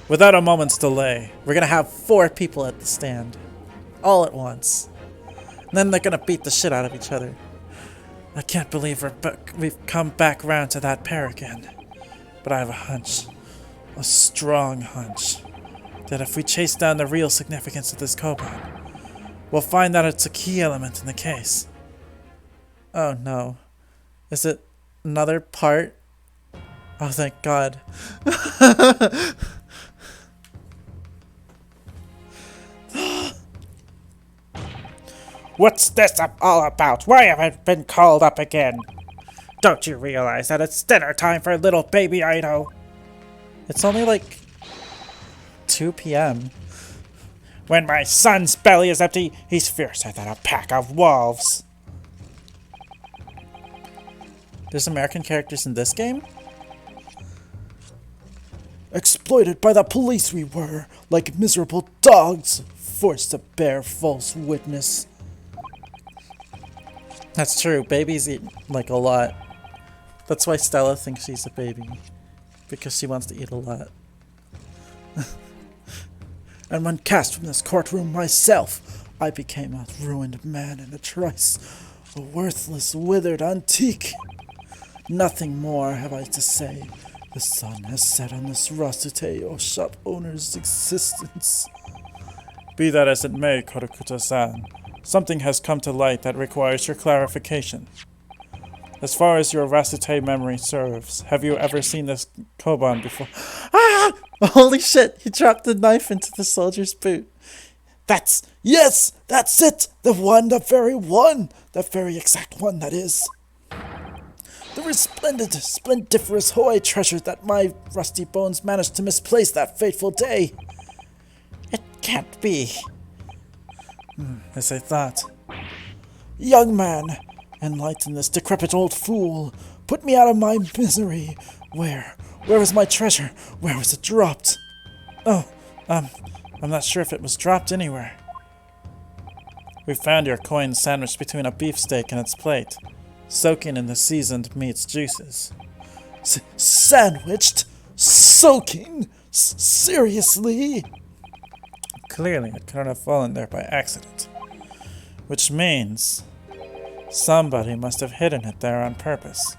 Without a moment's delay. We're gonna have 4 people at the stand. All at once. And then they're gonna beat the shit out of each other. I can't believe we've come back round to that pair again. But I have a hunch, a strong hunch, that if we chase down the real significance of this Koban, we'll find that it's a key element in the case. Oh no. Is it another part? Oh, thank God. What's this all about? Why have I been called up again? Don't you realize that it's dinner time for little baby Ido? It's only like 2 p.m. When my son's belly is empty, he's fiercer than a pack of wolves. There's American characters in this game? Exploited by the police we were, like miserable dogs, forced to bear false witness. That's true. Babies eat like a lot. That's why Stella thinks she's a baby. Because she wants to eat a lot. And when cast from this courtroom myself, I became a ruined man in a trice, a worthless, withered antique. Nothing more have I to say. The sun has set on this Rasuteo shop owner's existence. Be that as it may, Korokuta-san, something has come to light that requires your clarification. As far as your Rasute memory serves, have you ever seen this Koban before? Ah! Holy shit! He dropped the knife into the soldier's boot. Yes, that's it! The very exact one, that is. The resplendent, splendiferous Hoei treasure that my rusty bones managed to misplace that fateful day. It can't be. As I thought. Young man, enlighten this decrepit old fool. Put me out of my misery. Where is my treasure? Where was it dropped? Oh, I'm not sure if it was dropped anywhere. We found your coin sandwiched between a beefsteak and its plate, soaking in the seasoned meat's juices. Sandwiched? Soaking? Seriously? Clearly, it couldn't have fallen there by accident. Which means somebody must have hidden it there on purpose.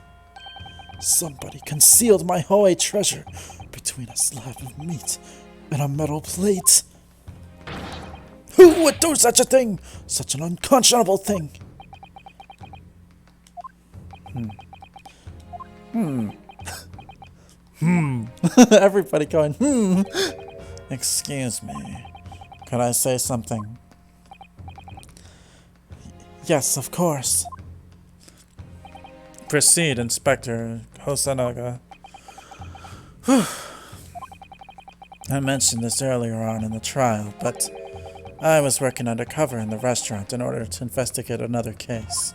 Somebody concealed my Hoei treasure between a slab of meat and a metal plate. Who would do such a thing? Such an unconscionable thing. Everybody going, Excuse me. Could I say something? Yes, of course. Proceed, Inspector Hosanaga. I mentioned this earlier on in the trial, but I was working undercover in the restaurant in order to investigate another case.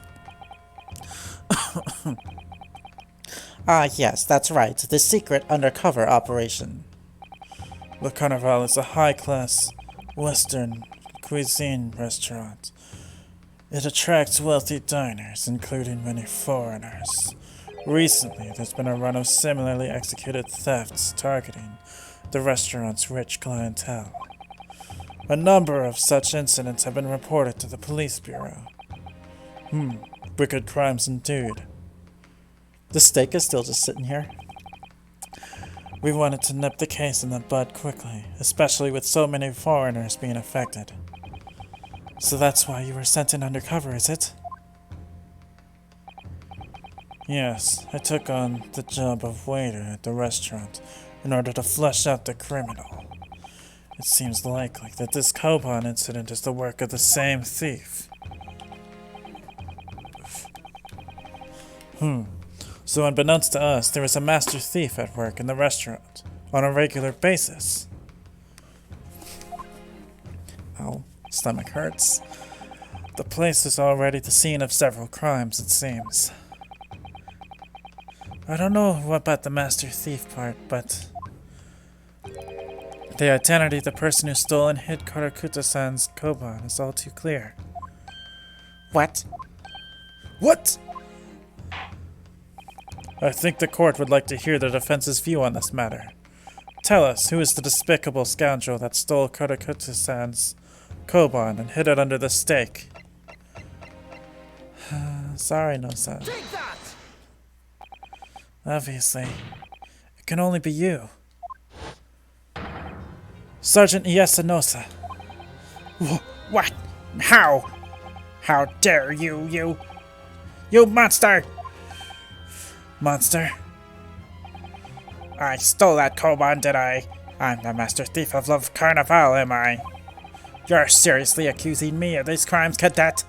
Yes, that's right. The secret undercover operation. Le Carnival is a high-class Western cuisine restaurant. It attracts wealthy diners, including many foreigners. Recently, there's been a run of similarly executed thefts targeting the restaurant's rich clientele. A number of such incidents have been reported to the police bureau. Wicked crimes indeed. The steak is still just sitting here. We wanted to nip the case in the bud quickly, especially with so many foreigners being affected. So that's why you were sent in undercover, is it? Yes, I took on the job of waiter at the restaurant in order to flush out the criminal. It seems likely that this Koban incident is the work of the same thief. So unbeknownst to us, there is a master thief at work in the restaurant on a regular basis. Ow, stomach hurts. The place is already the scene of several crimes, it seems. I don't know about the master thief part, but the identity of the person who stole and hid Karakuta-san's Koban is all too clear. What? What? I think the court would like to hear the defense's view on this matter. Tell us, who is the despicable scoundrel that stole Karakuta-san's Koban and hid it under the steak? Sorry, Nosa. Take that! Obviously, it can only be you. Sergeant Iesanosa. What? How? How dare you, you monster! Monster? I stole that Koban, did I? I'm the master thief of Love Carnival, am I? You're seriously accusing me of these crimes, cadet?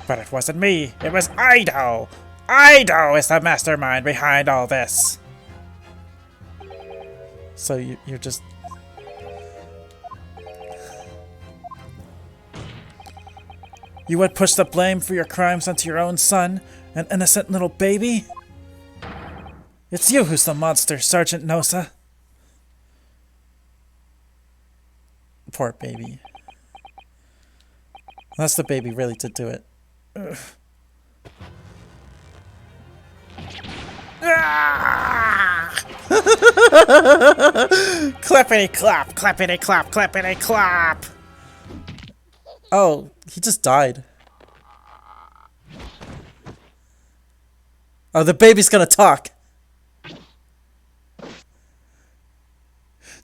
But it wasn't me, it was Ido! Ido is the mastermind behind all this! So you're just... You would push the blame for your crimes onto your own son, an innocent little baby? It's you who's the monster, Sergeant Nosa. Poor baby. That's the baby really did do it. Clippity clop, clappity clop, clappity clop! Oh, he just died. Oh, the baby's gonna talk.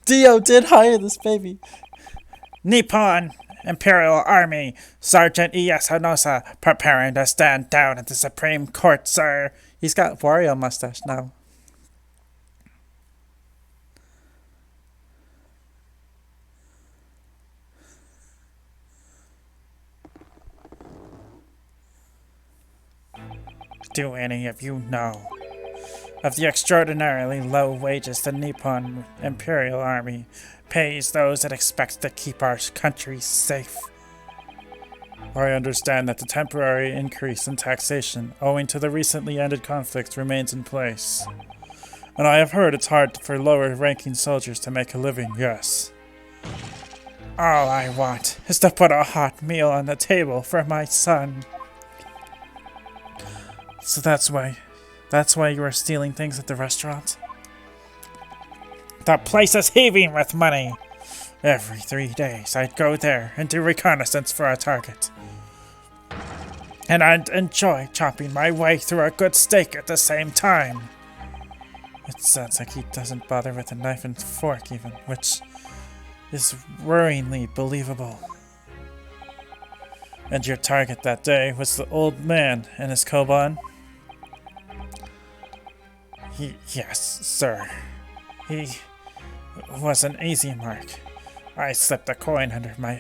Dio did hire this baby. Nippon Imperial Army, Sergeant E.S. Hanosa, preparing to stand down at the Supreme Court, sir. He's got Wario mustache now. Do any of you know of the extraordinarily low wages the Nippon Imperial Army pays those that expect to keep our country safe? I understand that the temporary increase in taxation owing to the recently ended conflict remains in place. And I have heard it's hard for lower-ranking soldiers to make a living, yes. All I want is to put a hot meal on the table for my son. So that's why you are stealing things at the restaurant? The place is heaving with money. Every 3 days I'd go there and do reconnaissance for a target. And I'd enjoy chopping my way through a good steak at the same time. It sounds like he doesn't bother with a knife and fork even, which is worryingly believable. And your target that day was the old man and his koban? Yes, sir. He was an easy mark. I slipped a coin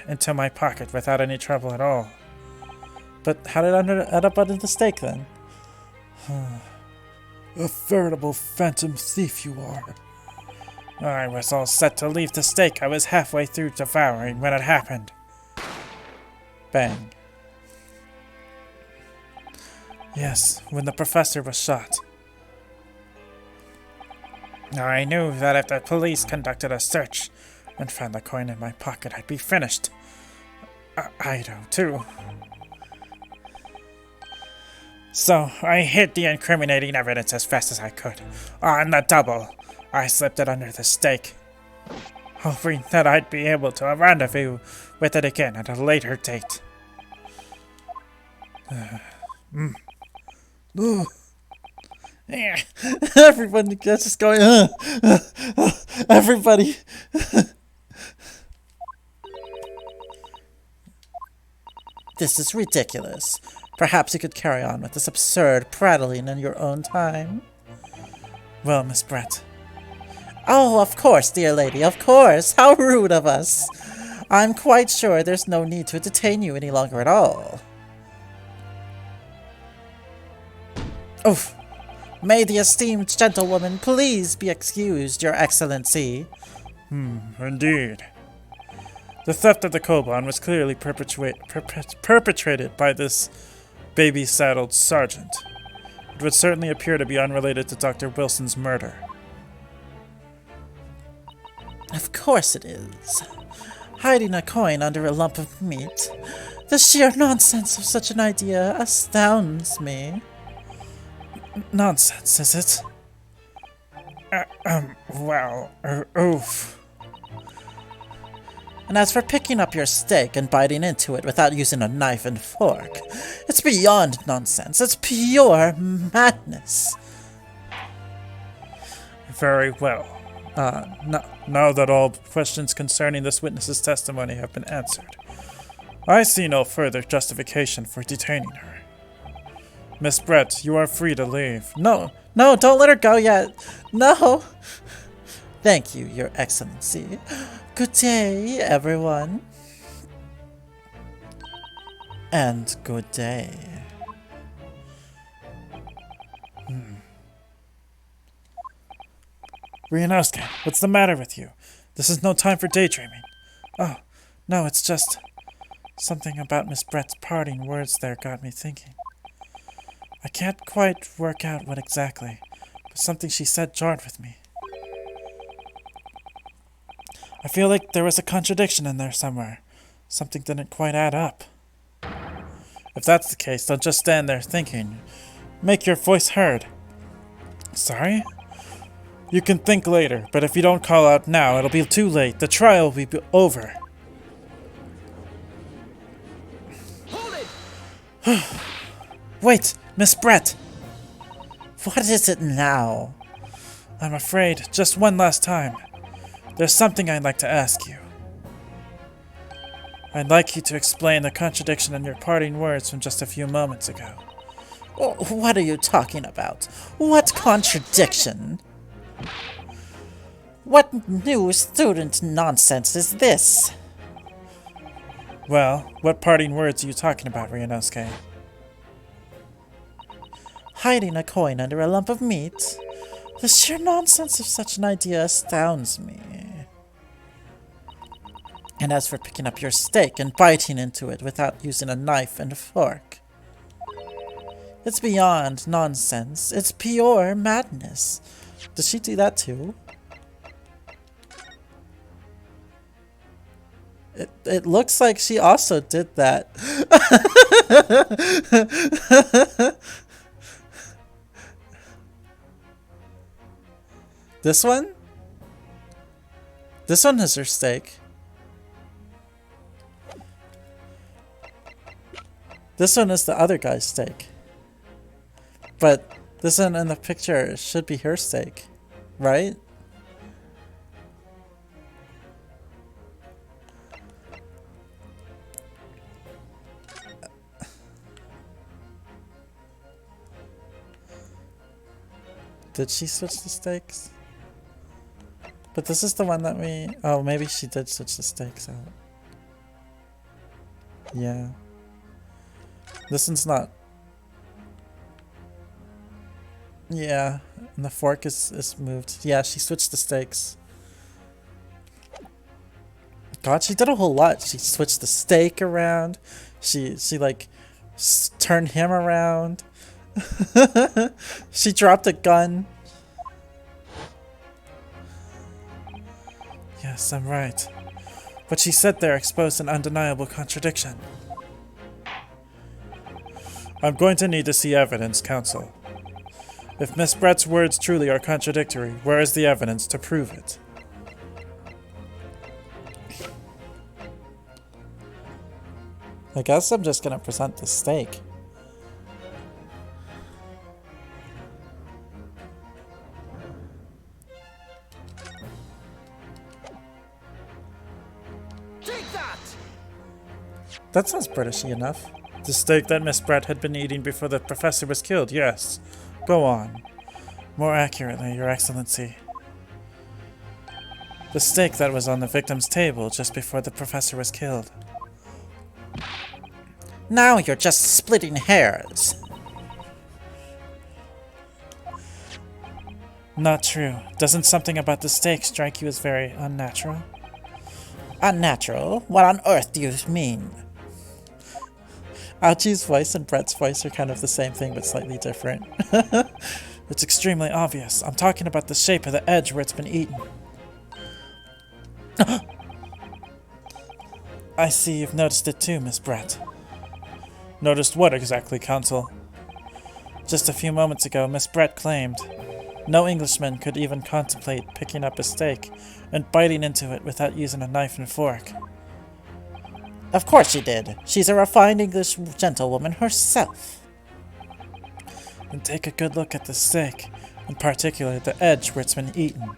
into my pocket without any trouble at all. But how did it end up under the steak then? A veritable phantom thief you are. I was all set to leave the steak I was halfway through devouring when it happened. Bang. Yes, when the professor was shot. I knew that if the police conducted a search and found the coin in my pocket, I'd be finished. Ido, too. So I hid the incriminating evidence as fast as I could. On the double, I slipped it under the steak, hoping that I'd be able to rendezvous with it again at a later date. Everyone gets just going, everybody. This is ridiculous. Perhaps you could carry on with this absurd prattling in your own time. Well, Miss Brett. Oh, of course, dear lady, of course. How rude of us. I'm quite sure there's no need to detain you any longer at all. Oof. May the esteemed gentlewoman please be excused, Your Excellency. Indeed. The theft of the koban was clearly perpetrated by this baby-saddled sergeant. It would certainly appear to be unrelated to Dr. Wilson's murder. Of course it is. Hiding a coin under a lump of meat. The sheer nonsense of such an idea astounds me. Nonsense, is it? Oof. And as for picking up your steak and biting into it without using a knife and fork, it's beyond nonsense. It's pure madness. Very well. Now that all questions concerning this witness's testimony have been answered, I see no further justification for detaining her. Miss Brett, you are free to leave. No, don't let her go yet. No. Thank you, Your Excellency. Good day, everyone. And good day. Ryunosuke, what's the matter with you? This is no time for daydreaming. Oh, no, it's just something about Miss Brett's parting words there got me thinking. I can't quite work out what exactly, but something she said jarred with me. I feel like there was a contradiction in there somewhere. Something didn't quite add up. If that's the case, don't just stand there thinking. Make your voice heard. Sorry? You can think later, but if you don't call out now, it'll be too late. The trial will be over. Hold it! Wait, Miss Brett! What is it now? I'm afraid, just one last time. There's something I'd like to ask you. I'd like you to explain the contradiction in your parting words from just a few moments ago. Oh, what are you talking about? What contradiction? What new student nonsense is this? Well, what parting words are you talking about, Ryunosuke? Hiding a coin under a lump of meat? The sheer nonsense of such an idea astounds me. And as for picking up your steak and biting into it without using a knife and a fork, it's beyond nonsense. It's pure madness. Does she do that too? It looks like she also did that. This one? This one is her steak. This one is the other guy's steak. But this one in the picture should be her steak, right? Did she switch the steaks? But this is the one that we... Oh, maybe she did switch the steaks out. Yeah. This one's not... Yeah, and the fork is moved. Yeah, she switched the steaks. God, she did a whole lot. She switched the steak around. She like turned him around. She dropped a gun. Yes, I'm right. What she said there exposed an undeniable contradiction. I'm going to need to see evidence, Counsel. If Miss Brett's words truly are contradictory, where is the evidence to prove it? I guess I'm just gonna present the steak. Take that! That sounds Britishy enough. The steak that Miss Brett had been eating before the professor was killed, yes. Go on. More accurately, Your Excellency. The steak that was on the victim's table just before the professor was killed. Now you're just splitting hairs. Not true. Doesn't something about the steak strike you as very unnatural? Unnatural? What on earth do you mean? Ouchie's voice and Brett's voice are kind of the same thing, but slightly different. It's extremely obvious. I'm talking about the shape of the edge where it's been eaten. I see you've noticed it too, Miss Brett. Noticed what exactly, Counsel? Just a few moments ago, Miss Brett claimed no Englishman could even contemplate picking up a steak and biting into it without using a knife and fork. Of course she did. She's a refined English gentlewoman herself. Then take a good look at the steak, in particular the edge where it's been eaten.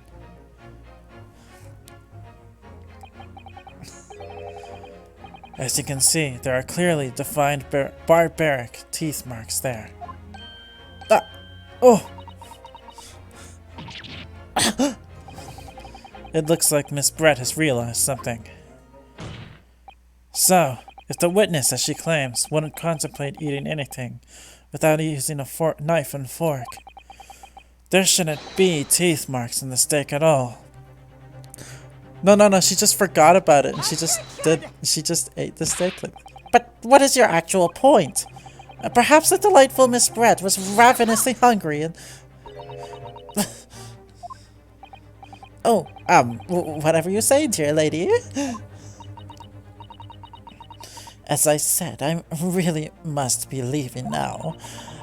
As you can see, there are clearly defined barbaric teeth marks there. Oh! It looks like Miss Brett has realized something. So, if the witness, as she claims, wouldn't contemplate eating anything without using a knife and fork, there shouldn't be teeth marks in the steak at all. No, she just forgot about it and she just ate the steak. But what is your actual point? Perhaps the delightful Miss Brett was ravenously hungry and... Oh, whatever you say, dear lady. As I said, I really must be leaving now.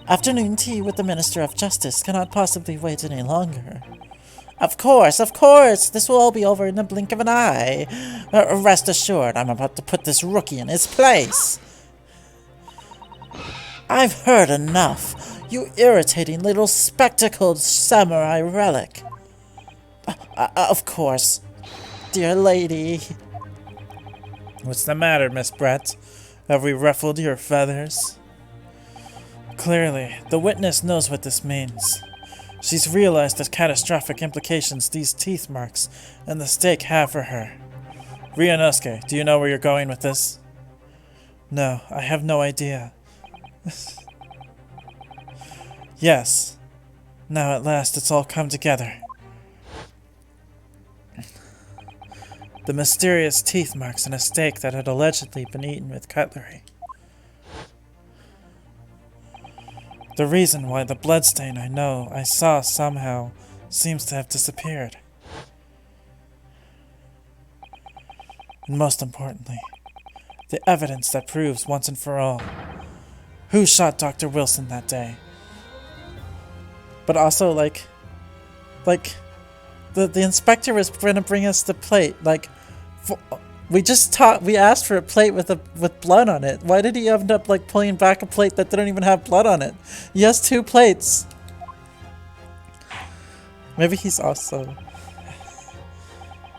Afternoon tea with the Minister of Justice cannot possibly wait any longer. Of course, this will all be over in the blink of an eye. Rest assured, I'm about to put this rookie in his place. I've heard enough, you irritating little spectacled samurai relic. Of course, dear lady. What's the matter, Miss Brett? Have we ruffled your feathers? Clearly, the witness knows what this means. She's realized the catastrophic implications these teeth marks and the steak have for her. Ryunosuke, do you know where you're going with this? No, I have no idea. Yes. Now at last it's all come together. the mysterious teeth marks in a steak that had allegedly been eaten with cutlery. The reason why the bloodstain I saw somehow seems to have disappeared. And most importantly, the evidence that proves once and for all who shot Dr. Wilson that day. But also, like, the inspector was going to bring us the plate. Like, we asked for a plate with blood on it. Why did he end up, like, pulling back a plate that didn't even have blood on it? He has 2 plates. Maybe he's also...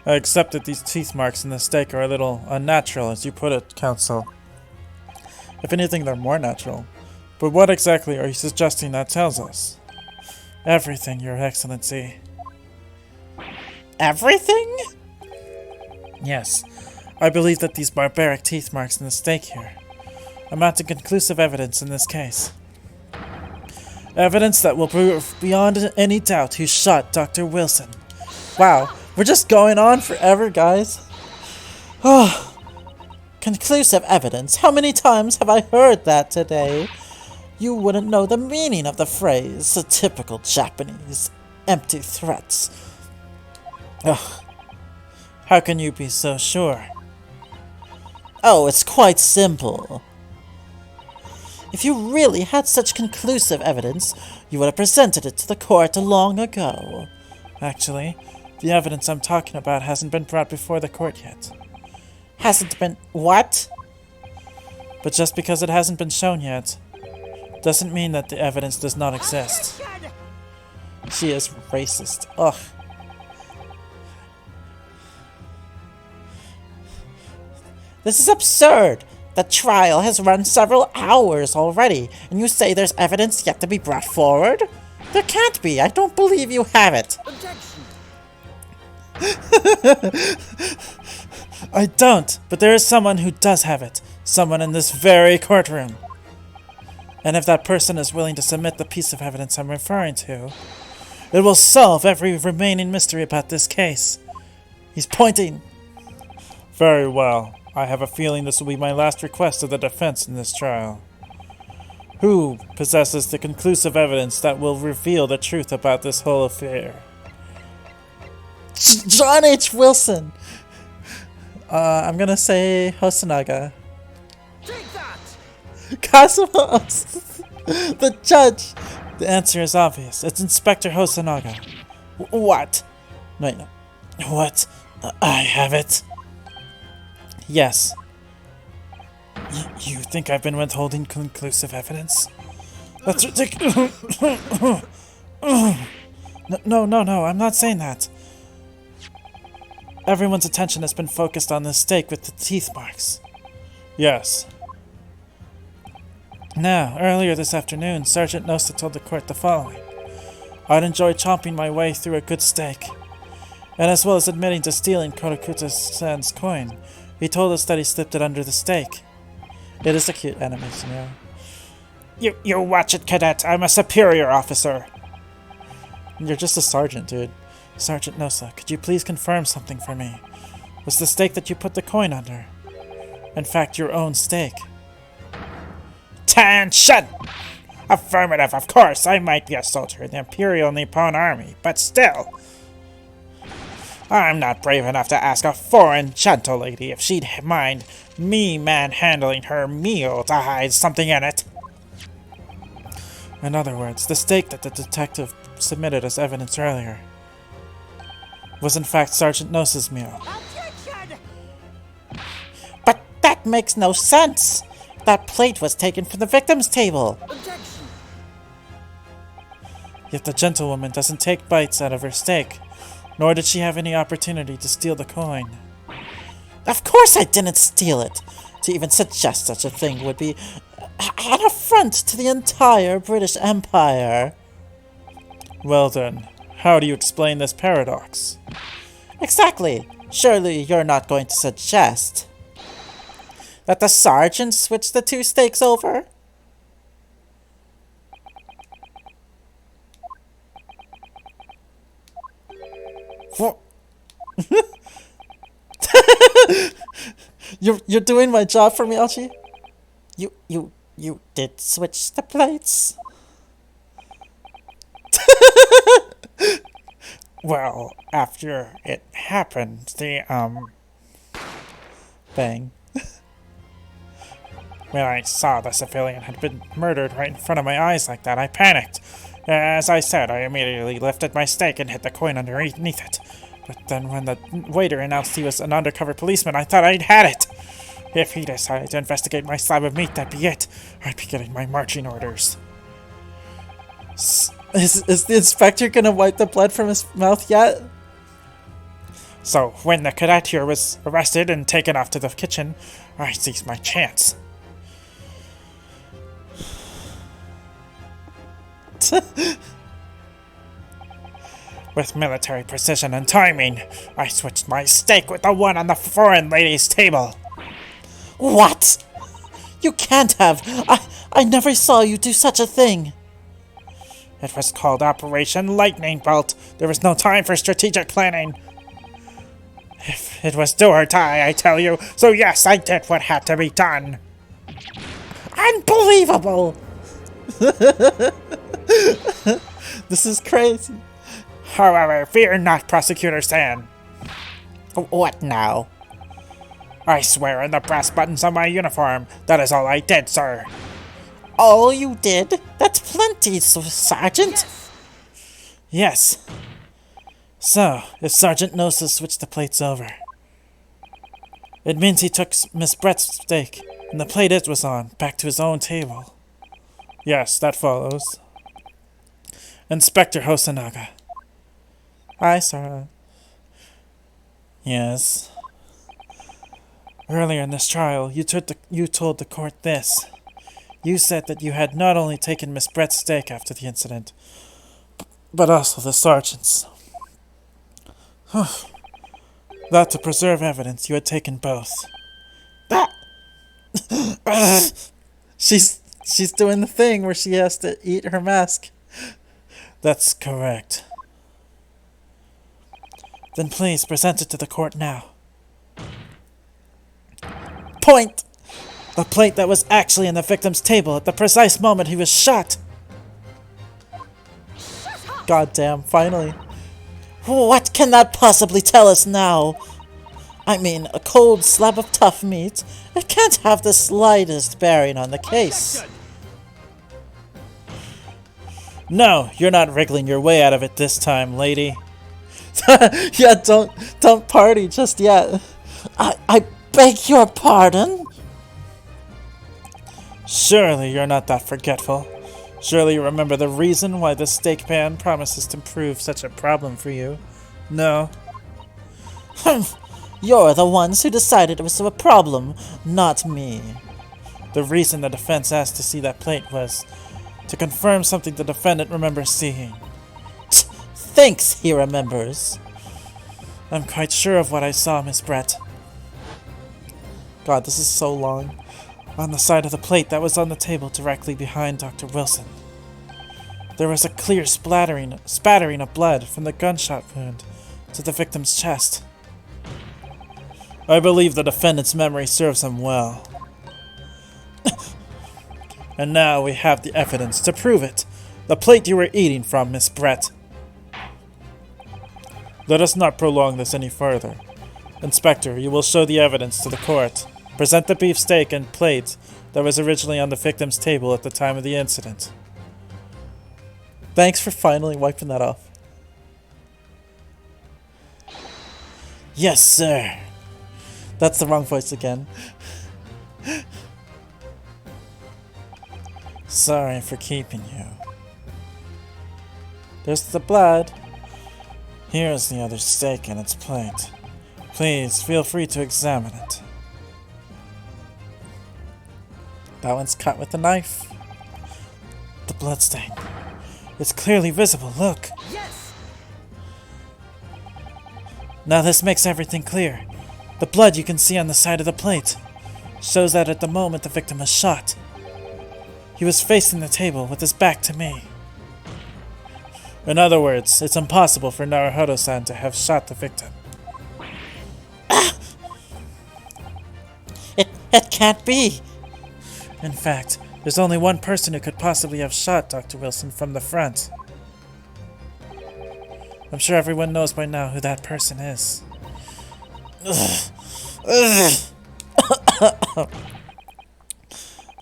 I accept that these teeth marks in the steak are a little unnatural, as you put it, Counsel. If anything, they're more natural. But what exactly are you suggesting that tells us? Everything, Your Excellency. Everything? Yes. I believe that these barbaric teeth marks in the steak here amount to conclusive evidence in this case. Evidence that will prove beyond any doubt who shot Dr. Wilson. Wow, we're just going on forever, guys. Oh, conclusive evidence. How many times have I heard that today? You wouldn't know the meaning of the phrase. A typical Japanese empty threats. Ugh. How can you be so sure? Oh, it's quite simple. If you really had such conclusive evidence, you would have presented it to the court long ago. Actually, the evidence I'm talking about hasn't been brought before the court yet. Hasn't been... what? But just because it hasn't been shown yet, doesn't mean that the evidence does not exist. She is racist. Ugh. This is absurd! The trial has run several hours already, and you say there's evidence yet to be brought forward? There can't be. I don't believe you have it. I don't, but there is someone who does have it. Someone in this very courtroom. And if that person is willing to submit the piece of evidence I'm referring to, it will solve every remaining mystery about this case. He's pointing. Very well. I have a feeling this will be my last request of the defense in this trial. Who possesses the conclusive evidence that will reveal the truth about this whole affair? John H. Wilson! I'm gonna say Hosonaga. Take that! Cosmos! The judge! The answer is obvious. It's Inspector Hosonaga. What? No. What? I have it. Yes. You think I've been withholding conclusive evidence? That's ridiculous. No, I'm not saying that. Everyone's attention has been focused on the steak with the teeth marks. Yes. Now, earlier this afternoon, Sergeant Nosa told the court the following. I'd enjoy chomping my way through a good steak. And as well as admitting to stealing Kotokuta-san's coin, he told us that he slipped it under the steak. It is a cute animation, yeah. You watch it, cadet. I'm a superior officer. You're just a sergeant, dude. Sergeant Nosa, could you please confirm something for me? Was the steak that you put the coin under, in fact, your own steak? Attention! Affirmative, of course. I might be a soldier in the Imperial Nippon Army, but still... I'm not brave enough to ask a foreign gentle lady if she'd mind me manhandling her meal to hide something in it. In other words, the steak that the detective submitted as evidence earlier was in fact Sergeant Nosa's meal. But that makes no sense! That plate was taken from the victim's table! Yet the gentlewoman doesn't take bites out of her steak. Nor did she have any opportunity to steal the coin. Of course I didn't steal it! To even suggest such a thing would be an affront to the entire British Empire. Well then, how do you explain this paradox? Exactly! Surely you're not going to suggest that the sergeant switched the 2 steaks over? You're doing my job for me, Alchi? You did switch the plates? Well, after it happened, Bang. when I saw the civilian had been murdered right in front of my eyes like that, I panicked. As I said, I immediately lifted my stake and hid the coin underneath it. But then when the waiter announced he was an undercover policeman, I thought I'd had it. If he decided to investigate my slab of meat, that'd be it. I'd be getting my marching orders. Is the inspector gonna wipe the blood from his mouth yet? So when the cadet here was arrested and taken off to the kitchen, I seized my chance. With military precision and timing, I switched my stake with the one on the foreign lady's table. What? You can't have! I never saw you do such a thing! It was called Operation Lightning Bolt. There was no time for strategic planning. It was do or die, I tell you. So yes, I did what had to be done. Unbelievable! This is crazy. However, fear not, Prosecutor San. What now? I swear on the brass buttons on my uniform, that is all I did, sir. All you did? That's plenty, Sergeant. Yes. So, if Sergeant knows to switch the plates over, it means he took Miss Brett's steak and the plate it was on back to his own table. Yes, that follows. Inspector Hosonaga. Hi, sir. Yes. Earlier in this trial, you told the court this. You said that you had not only taken Miss Brett's steak after the incident, but also the sergeant's. That to preserve evidence, you had taken both. She's doing the thing where she has to eat her mask. That's correct. Then please present it to the court now. Point! The plate that was actually in the victim's table at the precise moment he was shot. Goddamn, finally. What can that possibly tell us now? I mean, a cold slab of tough meat. It can't have the slightest bearing on the case. No, you're not wriggling your way out of it this time, lady. Yeah, don't party just yet. I beg your pardon? Surely you're not that forgetful. Surely you remember the reason why the steak pan promises to prove such a problem for you. No? You're the ones who decided it was a problem, not me. The reason the defense asked to see that plate was to confirm something the defendant remembers seeing. Thinks he remembers. I'm quite sure of what I saw, Miss Brett. God, this is so long. On the side of the plate that was on the table directly behind Dr. Wilson, there was a clear spattering of blood from the gunshot wound to the victim's chest. I believe the defendant's memory serves him well. And now we have the evidence to prove it. The plate you were eating from, Miss Brett. Let us not prolong this any further. Inspector, you will show the evidence to the court. Present the beef steak and plate that was originally on the victim's table at the time of the incident. Thanks for finally wiping that off. Yes, sir. That's the wrong voice again. Sorry for keeping you. There's the blood. Here's the other steak in its plate. Please feel free to examine it. That one's cut with a knife. The bloodstain. It's clearly visible, look. Yes! Now this makes everything clear. The blood you can see on the side of the plate shows that at the moment the victim was shot, he was facing the table with his back to me. In other words, it's impossible for Naruhodo-san to have shot the victim. It can't be! In fact, there's only one person who could possibly have shot Dr. Wilson from the front. I'm sure everyone knows by now who that person is.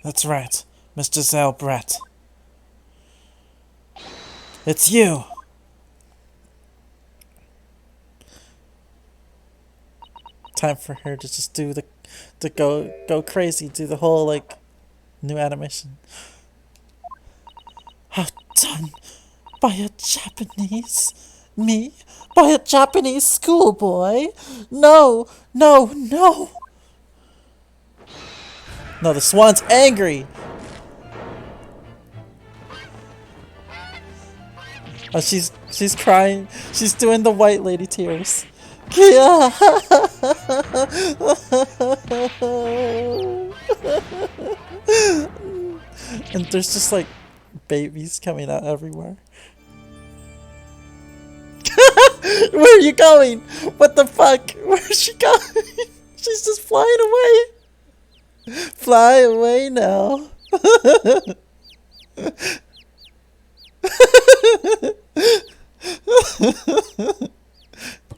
That's right, Miss Giselle Brett. It's you! Time for her to just do go crazy, do the whole like new animation. Outdone by a Japanese me? By a Japanese schoolboy? No, no, no! No, the swan's angry! Oh, she's crying. She's doing the white lady tears. Kia! And there's just like babies coming out everywhere. Where are you going? What the fuck? Where's she going? She's just flying away. Fly away now.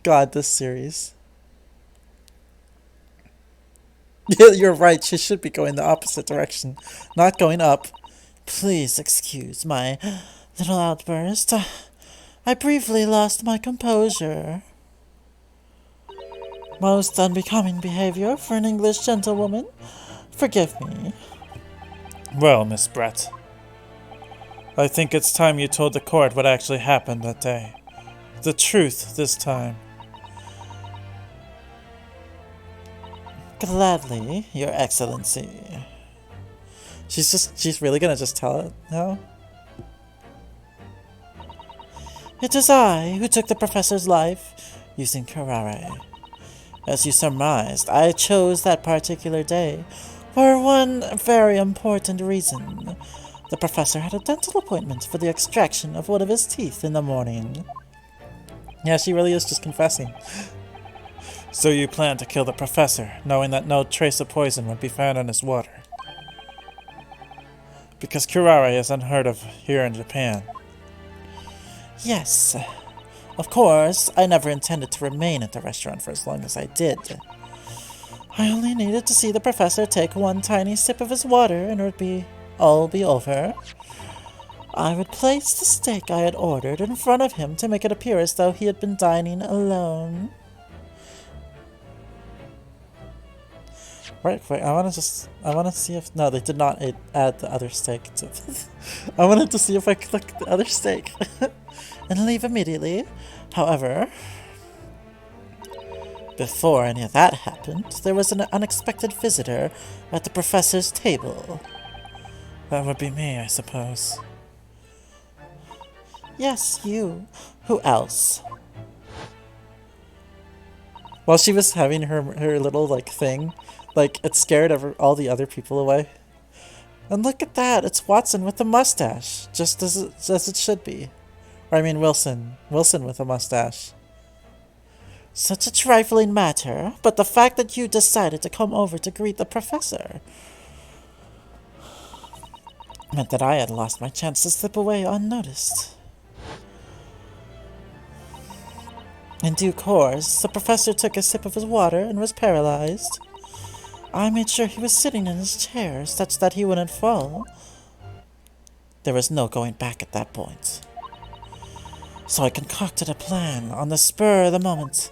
God, this series. Yeah, you're right. She should be going the opposite direction, not going up. Please excuse my little outburst. I briefly lost my composure. Most unbecoming behavior for an English gentlewoman. Forgive me. Well, Miss Brett, I think it's time you told the court what actually happened that day. The truth this time. Gladly, Your Excellency. She's really gonna just tell it now? It is I who took the professor's life using curare. As you surmised, I chose that particular day for one very important reason. The professor had a dental appointment for the extraction of one of his teeth in the morning. Yeah, she really is just confessing. So you planned to kill the professor, knowing that no trace of poison would be found in his water. Because curare is unheard of here in Japan. Yes. Of course, I never intended to remain at the restaurant for as long as I did. I only needed to see the professor take one tiny sip of his water and it would all be over. I would place the steak I had ordered in front of him to make it appear as though he had been dining alone. Wait, I want to see if, no, they did not add the other steak to I wanted to see if I could look at the other steak and leave immediately. However, before any of that happened, there was an unexpected visitor at the professor's table. That would be me, I suppose. Yes, you. Who else? While she was having her little, like, thing, like, it scared all the other people away. And look at that, it's Watson with a mustache, just as it should be. Or I mean Wilson with a mustache. Such a trifling matter, but the fact that you decided to come over to greet the professor meant that I had lost my chance to slip away unnoticed. In due course, the professor took a sip of his water and was paralyzed. I made sure he was sitting in his chair such that he wouldn't fall. There was no going back at that point. So I concocted a plan on the spur of the moment.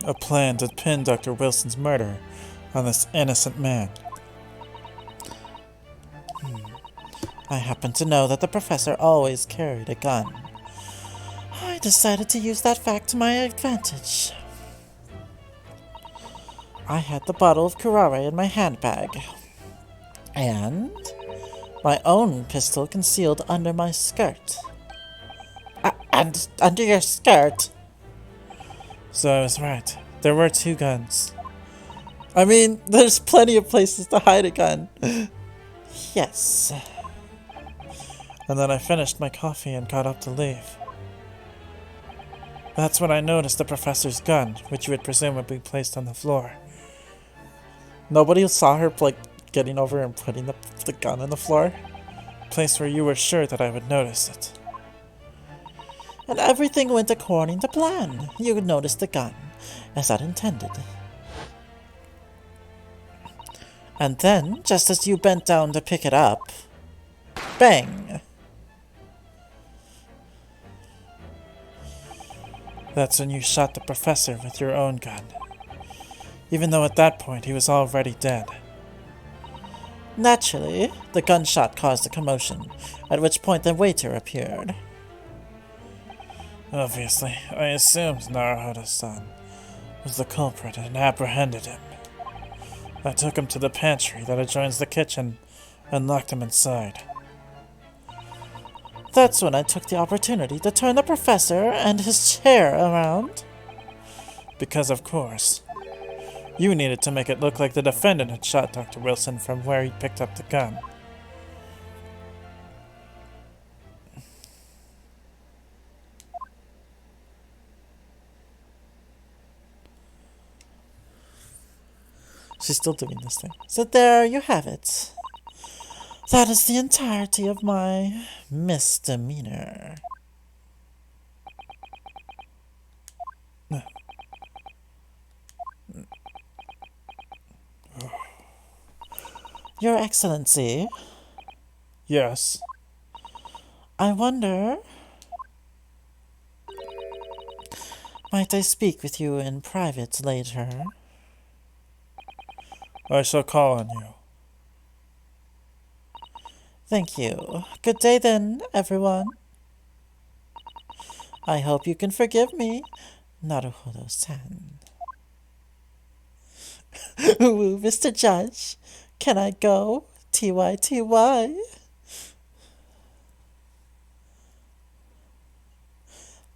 A plan to pin Dr. Wilson's murder on this innocent man. I happen to know that the professor always carried a gun. I decided to use that fact to my advantage. I had the bottle of curare in my handbag, and my own pistol concealed under my skirt. And under your skirt? So I was right. There were two guns. I mean, there's plenty of places to hide a gun. Yes. And then I finished my coffee and got up to leave. That's when I noticed the professor's gun, which you would presume would be placed on the floor. Nobody saw her, like, getting over and putting the gun on the floor. Place where you were sure that I would notice it. And everything went according to plan. You noticed the gun, as I'd intended. And then, just as you bent down to pick it up, bang! That's when you shot the professor with your own gun. Even though at that point he was already dead. Naturally, the gunshot caused a commotion, at which point the waiter appeared. Obviously, I assumed Naruhodo-san was the culprit and apprehended him. I took him to the pantry that adjoins the kitchen and locked him inside. That's when I took the opportunity to turn the professor and his chair around. Because, of course, you needed to make it look like the defendant had shot Dr. Wilson from where he picked up the gun. She's still doing this thing. So there you have it. That is the entirety of my misdemeanor. Your Excellency, Yes. I wonder... Might I speak with you in private later? I shall call on you. Thank you. Good day then, everyone. I hope you can forgive me, Naruhodo-san. Ooh, Mr. Judge, can I go? TY.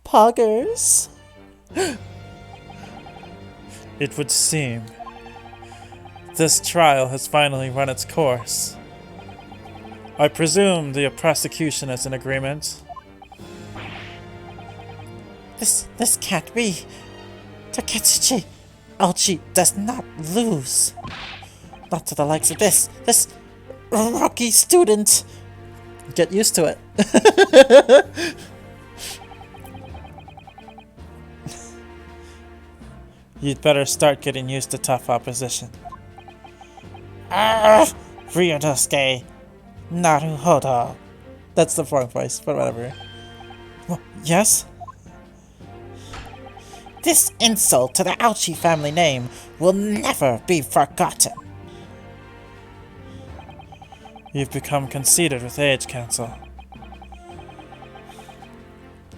Poggers. It would seem this trial has finally run its course. I presume the prosecution is in agreement. This can't be. Takechi Alchi does not lose. Not to the likes of this rookie student. Get used to it. You'd better start getting used to tough opposition. Ryunosuke Naruhodo. That's the wrong voice, but whatever. Yes? This insult to the Aochi family name will never be forgotten. You've become conceited with age, Council.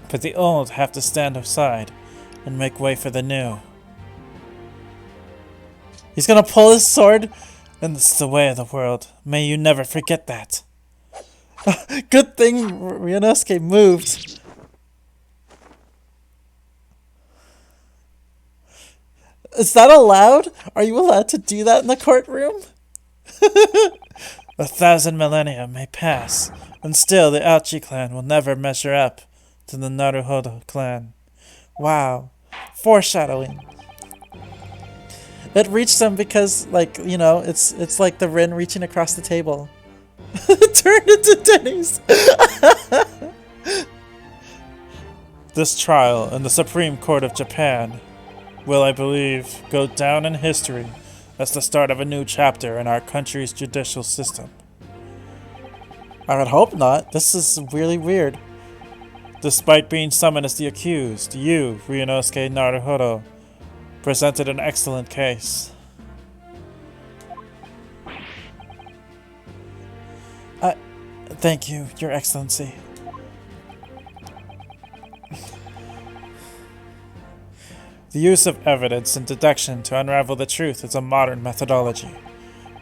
But the old have to stand aside and make way for the new. He's gonna pull his sword. And it's the way of the world. May you never forget that. Good thing Ryunosuke moved. Is that allowed? Are you allowed to do that in the courtroom? 1,000 millennia may pass, and still the Aochi clan will never measure up to the Naruhodo clan. Wow. Foreshadowing. It reached them because, like, you know, it's like the Rin reaching across the table. It turned into Denny's. This trial in the Supreme Court of Japan will, I believe, go down in history as the start of a new chapter in our country's judicial system. I would hope not. This is really weird. Despite being summoned as the accused, you, Ryunosuke Naruhodo, presented an excellent case. Thank you, Your Excellency. The use of evidence and deduction to unravel the truth is a modern methodology.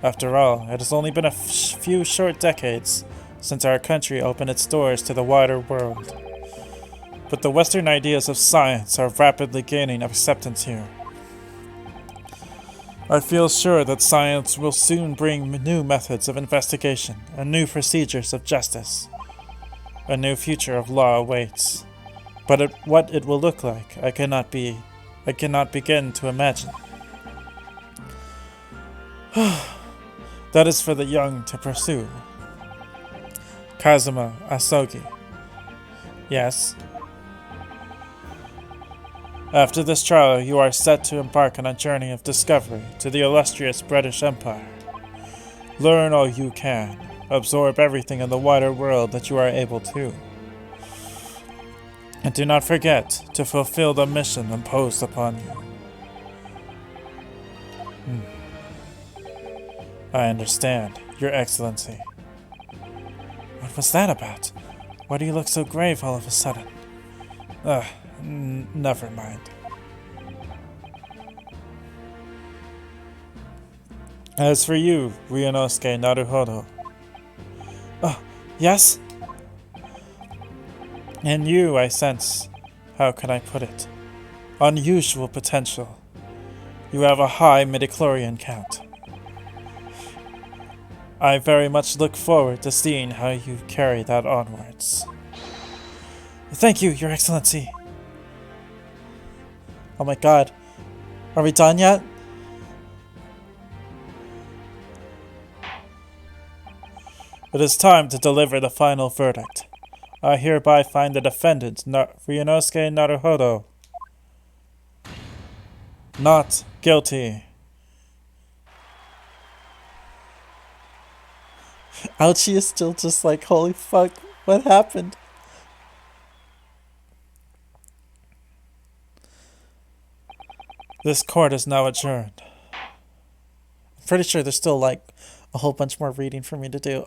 After all, it has only been a few short decades since our country opened its doors to the wider world. But the Western ideas of science are rapidly gaining acceptance here. I feel sure that science will soon bring new methods of investigation and new procedures of justice. A new future of law awaits. But what it will look like, I cannot begin to imagine. That is for the young to pursue. Kazuma Asogi. Yes. After this trial, you are set to embark on a journey of discovery to the illustrious British Empire. Learn all you can. Absorb everything in the wider world that you are able to. And do not forget to fulfill the mission imposed upon you. I understand, Your Excellency. What was that about? Why do you look so grave all of a sudden? Never mind. As for you, Ryunosuke Naruhodo. Oh, yes? In you, I sense, how can I put it, unusual potential. You have a high midichlorian count. I very much look forward to seeing how you carry that onwards. Thank you, Your Excellency. Oh my god. Are we done yet? It is time to deliver the final verdict. I hereby find the defendant, Ryunosuke Naruhodo, not guilty. Ouchie is still just like, holy fuck, what happened? This court is now adjourned. I'm pretty sure there's still like a whole bunch more reading for me to do.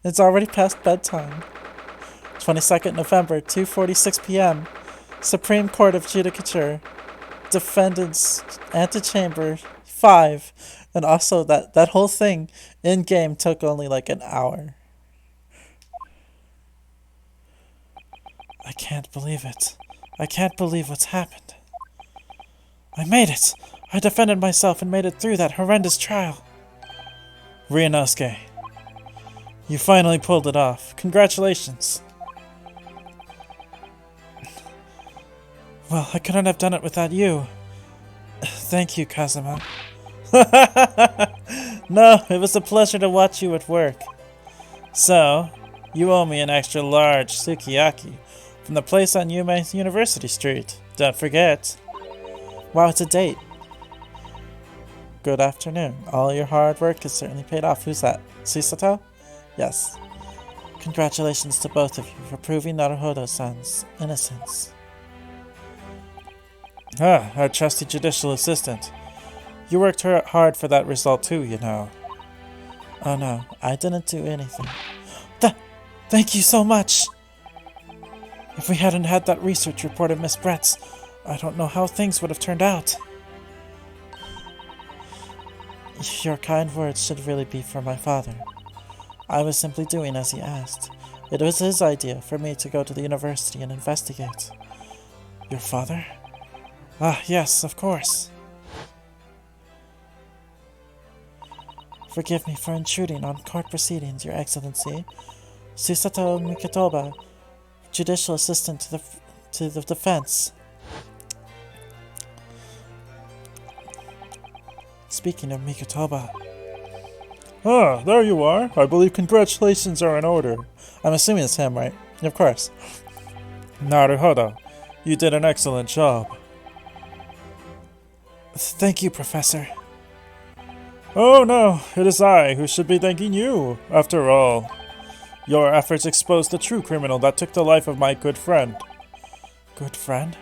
It's already past bedtime. 22nd November, 2:46 p.m. Supreme Court of Judicature. Defendants Antechamber 5. And also that whole thing in game took only like an hour. I can't believe it. I can't believe what's happened. I made it! I defended myself and made it through that horrendous trial. Ryunosuke, you finally pulled it off. Congratulations. Well, I couldn't have done it without you. Thank you, Kazuma. No, it was a pleasure to watch you at work. So, you owe me an extra large sukiyaki from the place on Yume University Street. Don't forget. Wow, it's a date. Good afternoon. All your hard work has certainly paid off. Who's that? Susato? Yes. Congratulations to both of you for proving Naruhodo-san's innocence. Ah, our trusty judicial assistant. You worked hard for that result too, you know. Oh no, I didn't do anything. Thank you so much! If we hadn't had that research report of Miss Brett's, I don't know how things would have turned out. Your kind words should really be for my father. I was simply doing as he asked. It was his idea for me to go to the university and investigate. Your father? Ah, yes, of course. Forgive me for intruding on court proceedings, Your Excellency. Susato Mikotoba, Judicial Assistant to the Defense. Speaking of Mikotoba... Ah, there you are. I believe congratulations are in order. I'm assuming it's him, right? Of course. Naruhodo, you did an excellent job. Thank you, Professor. Oh no, it is I who should be thanking you. After all, your efforts exposed the true criminal that took the life of my good friend. Good friend?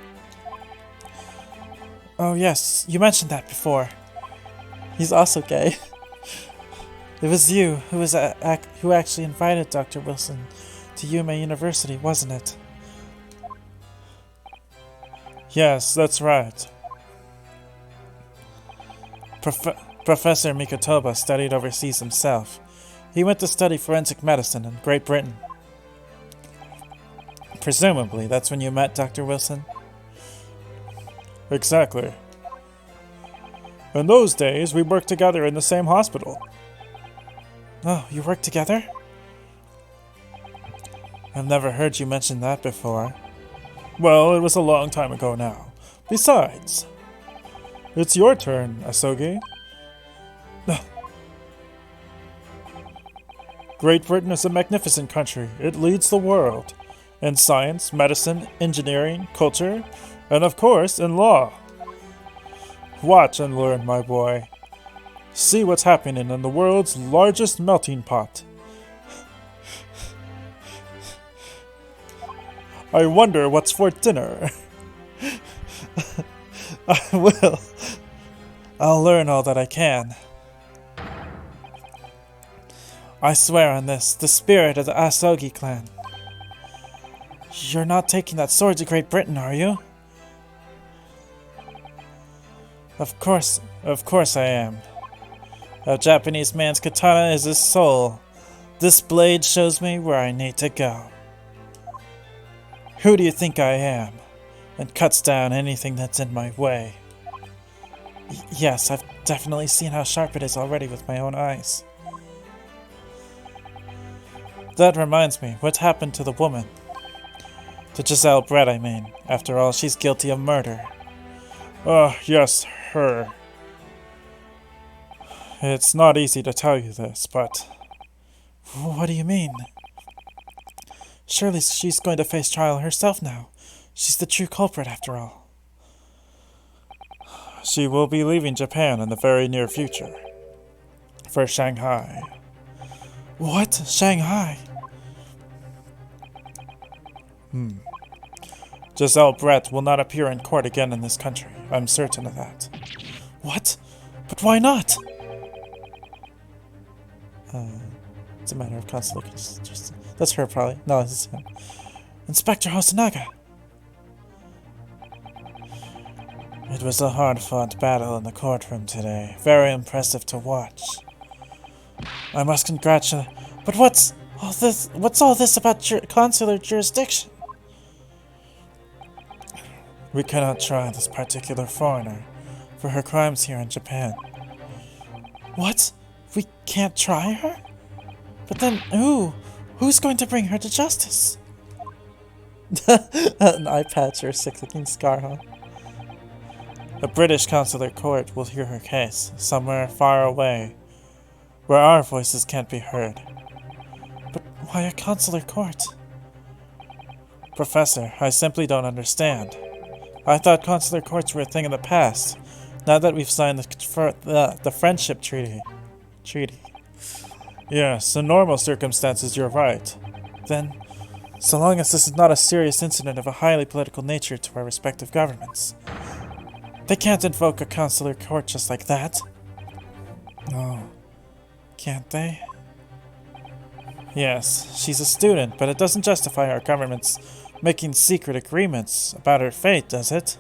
Oh yes, you mentioned that before. He's also gay. It was you who actually invited Dr. Wilson to Yume University, wasn't it? Yes, that's right. Professor Mikotoba studied overseas himself. He went to study forensic medicine in Great Britain. Presumably, that's when you met Dr. Wilson? Exactly. In those days, we worked together in the same hospital. Oh, you work together? I've never heard you mention that before. Well, it was a long time ago now. Besides, It's your turn, Asogi. Great Britain is a magnificent country. It leads the world. In science, medicine, engineering, culture, and of course, in law. Watch and learn, my boy. See what's happening in the world's largest melting pot. I wonder what's for dinner. I will. I'll learn all that I can. I swear on this, the spirit of the Asogi clan. You're not taking that sword to Great Britain, are you? Of course I am. A Japanese man's katana is his soul. This blade shows me where I need to go. Who do you think I am? And cuts down anything that's in my way. Yes, I've definitely seen how sharp it is already with my own eyes. That reminds me, what happened to the woman? To Giselle Brett, I mean. After all, she's guilty of murder. Oh, yes, her. It's not easy to tell you this, but... What do you mean? Surely she's going to face trial herself now. She's the true culprit, after all. She will be leaving Japan in the very near future. For Shanghai. What? Shanghai? Giselle Brett will not appear in court again in this country. I'm certain of that. What? But why not? It's a matter of consular. That's her, probably. No, this is him. Inspector Hosonaga. It was a hard-fought battle in the courtroom today. Very impressive to watch. I must congratulate... But what's all this about consular jurisdiction? We cannot try this particular foreigner for her crimes here in Japan. What? We can't try her? But then who's going to bring her to justice? An eye patch or a sick-looking scar, huh? A British consular court will hear her case, somewhere far away, where our voices can't be heard. But why a consular court? Professor, I simply don't understand. I thought consular courts were a thing of the past, now that we've signed the friendship treaty. Yes, in normal circumstances you're right. Then, so long as this is not a serious incident of a highly political nature to our respective governments, they can't invoke a consular court just like that. Oh, can't they? Yes, she's a student, but it doesn't justify our governments making secret agreements about her fate, does it?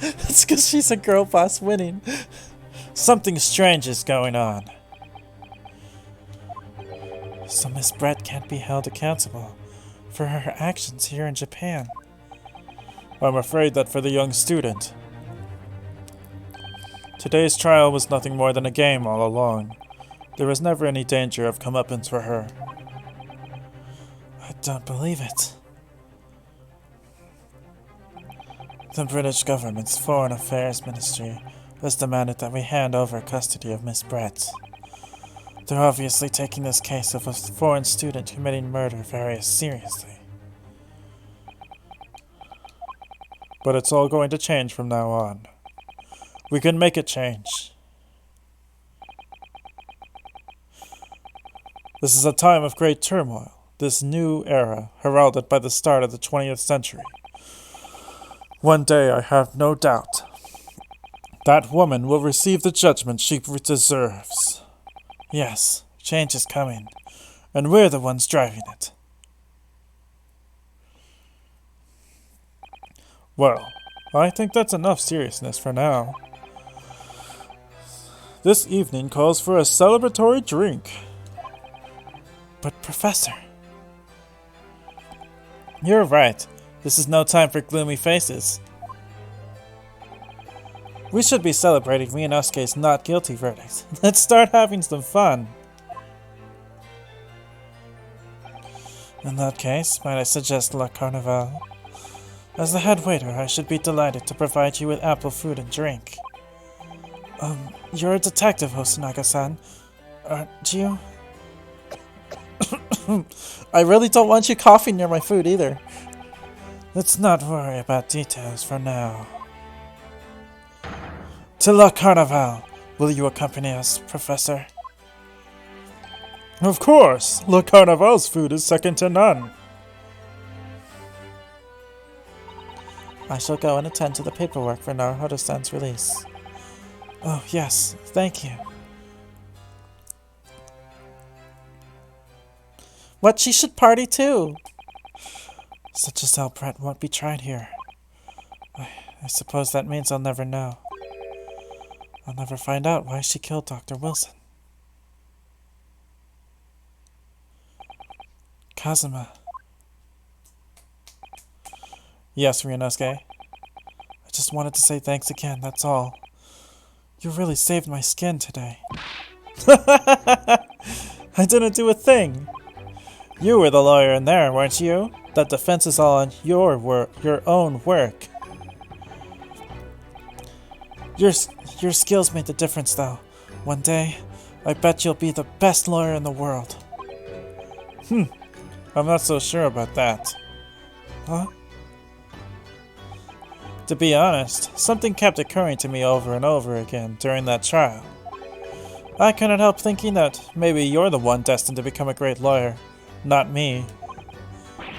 It's because she's a girl boss winning. Something strange is going on. So Miss Brett can't be held accountable for her actions here in Japan. I'm afraid that for the young student. Today's trial was nothing more than a game all along. There was never any danger of comeuppance for her. I don't believe it. The British government's Foreign Affairs Ministry has demanded that we hand over custody of Miss Brett. They're obviously taking this case of a foreign student committing murder very seriously. But it's all going to change from now on. We can make it change. This is a time of great turmoil, this new era heralded by the start of the 20th century. One day, I have no doubt, that woman will receive the judgment she deserves. Yes, change is coming, and we're the ones driving it. Well, I think that's enough seriousness for now. This evening calls for a celebratory drink. But Professor... You're right. This is no time for gloomy faces. We should be celebrating Ryunosuke's not guilty verdict. Let's start having some fun. In that case, might I suggest La Carnival? As the head waiter, I should be delighted to provide you with ample food and drink. You're a detective, Hosonaga-san, aren't you? I really don't want you coughing near my food either. Let's not worry about details for now. To La Carnival! Will you accompany us, Professor? Of course! La Carnival's food is second to none. I shall go and attend to the paperwork for Naruhodo-san's release. Oh, yes, thank you. What, she should party too! Such a Zelbret won't be tried here. I suppose that means I'll never know. I'll never find out why she killed Dr. Wilson. Kazuma. Yes, Ryunosuke. I just wanted to say thanks again, that's all. You really saved my skin today. I didn't do a thing! You were the lawyer in there, weren't you? That defense is all on your own work. Your skills made the difference, though. One day, I bet you'll be the best lawyer in the world. I'm not so sure about that. Huh? To be honest, something kept occurring to me over and over again during that trial. I couldn't help thinking that maybe you're the one destined to become a great lawyer, not me.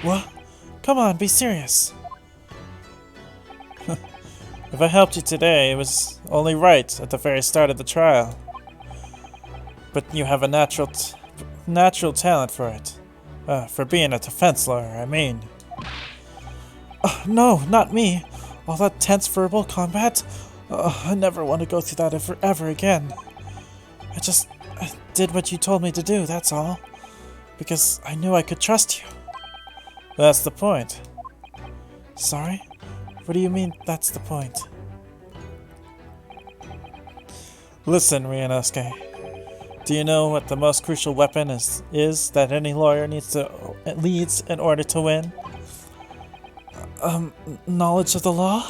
What? Come on, be serious. If I helped you today, it was only right at the very start of the trial. But you have a natural talent for it. For being a defense lawyer, I mean. No, not me. All that tense verbal combat. I never want to go through that ever again. I did what you told me to do, that's all. Because I knew I could trust you. That's the point. Sorry? What do you mean, that's the point? Listen, Ryunosuke. Do you know what the most crucial weapon is that any lawyer needs in order to win? Knowledge of the law?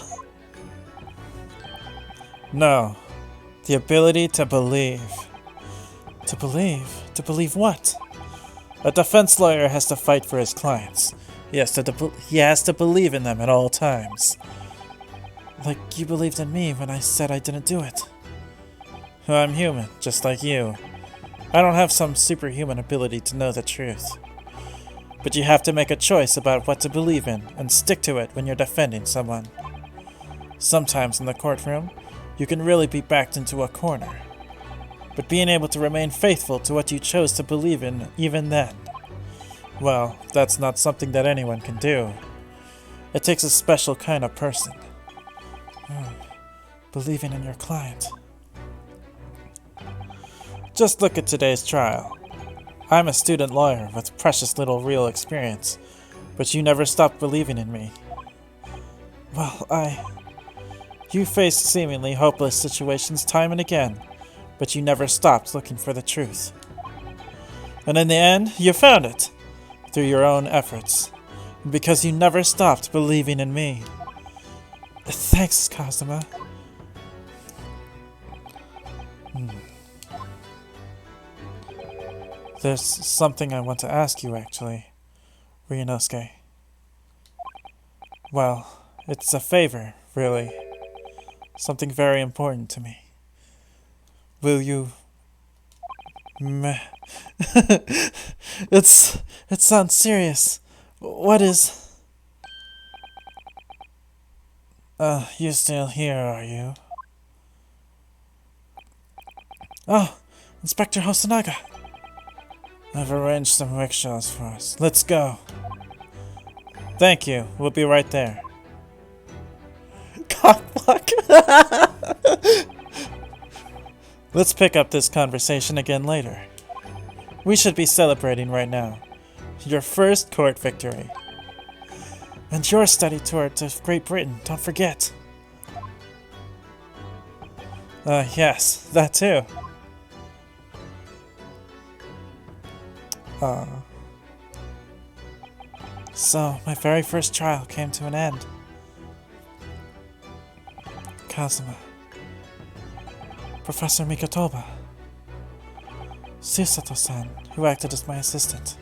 No. The ability to believe. To believe? To believe what? A defense lawyer has to fight for his clients. He has to believe in them at all times. Like you believed in me when I said I didn't do it. I'm human, just like you. I don't have some superhuman ability to know the truth. But you have to make a choice about what to believe in and stick to it when you're defending someone. Sometimes in the courtroom, you can really be backed into a corner. But being able to remain faithful to what you chose to believe in even then, well, that's not something that anyone can do. It takes a special kind of person. Believing in your client. Just look at today's trial. I'm a student lawyer with precious little real experience, but you never stopped believing in me. Well, You faced seemingly hopeless situations time and again, but you never stopped looking for the truth. And in the end, you found it, through your own efforts, because you never stopped believing in me. Thanks, Kazuma. There's something I want to ask you, actually, Ryunosuke. Well, it's a favor, really. Something very important to me. Will you... It sounds serious. What is... you still here, are you? Oh, Inspector Hosonaga. I've arranged some rickshaws for us. Let's go. Thank you. We'll be right there. God, fuck. Let's pick up this conversation again later. We should be celebrating right now. Your first court victory. And your study tour to Great Britain, don't forget. Yes, that too. So, my very first trial came to an end. Kazuma, Professor Mikotoba, Susato-san, who acted as my assistant,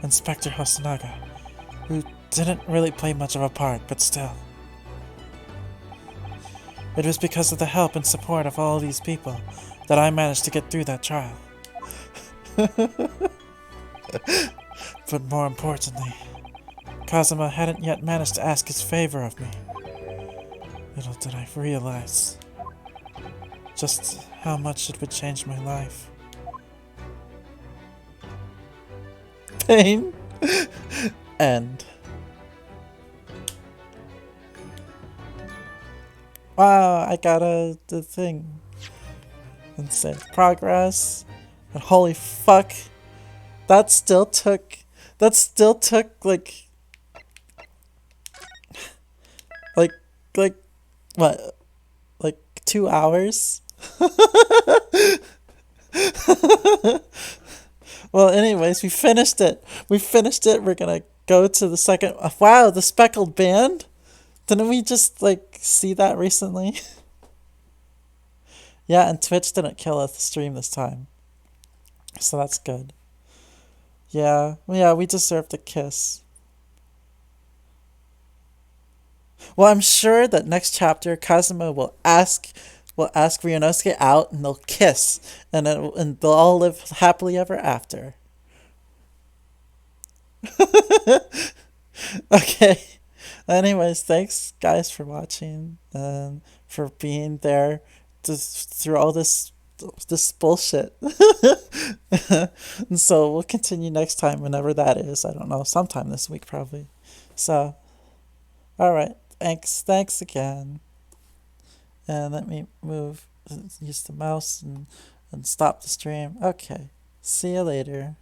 Inspector Hosonaga, who didn't really play much of a part, but still. It was because of the help and support of all these people that I managed to get through that trial. But more importantly, Kazuma hadn't yet managed to ask his favor of me. Little did I realize just how much it would change my life. Pain. End. Wow, I got the thing. And save progress. And holy fuck. That still took like what? Like 2 hours? Well, anyways, we finished it. We're gonna go to the second. Wow, the speckled band? Didn't we just, like, see that recently? Yeah, and Twitch didn't kill us the stream this time. So that's good. Yeah, we deserved a kiss. Well, I'm sure that next chapter, Kazuma will ask Ryunosuke out, and they'll kiss, and they'll all live happily ever after. Okay. Anyways, thanks guys for watching and for being there through all this bullshit. And so we'll continue next time, whenever that is. I don't know, sometime this week probably. So, all right. Thanks again. And let me use the mouse and stop the stream. Okay. See you later.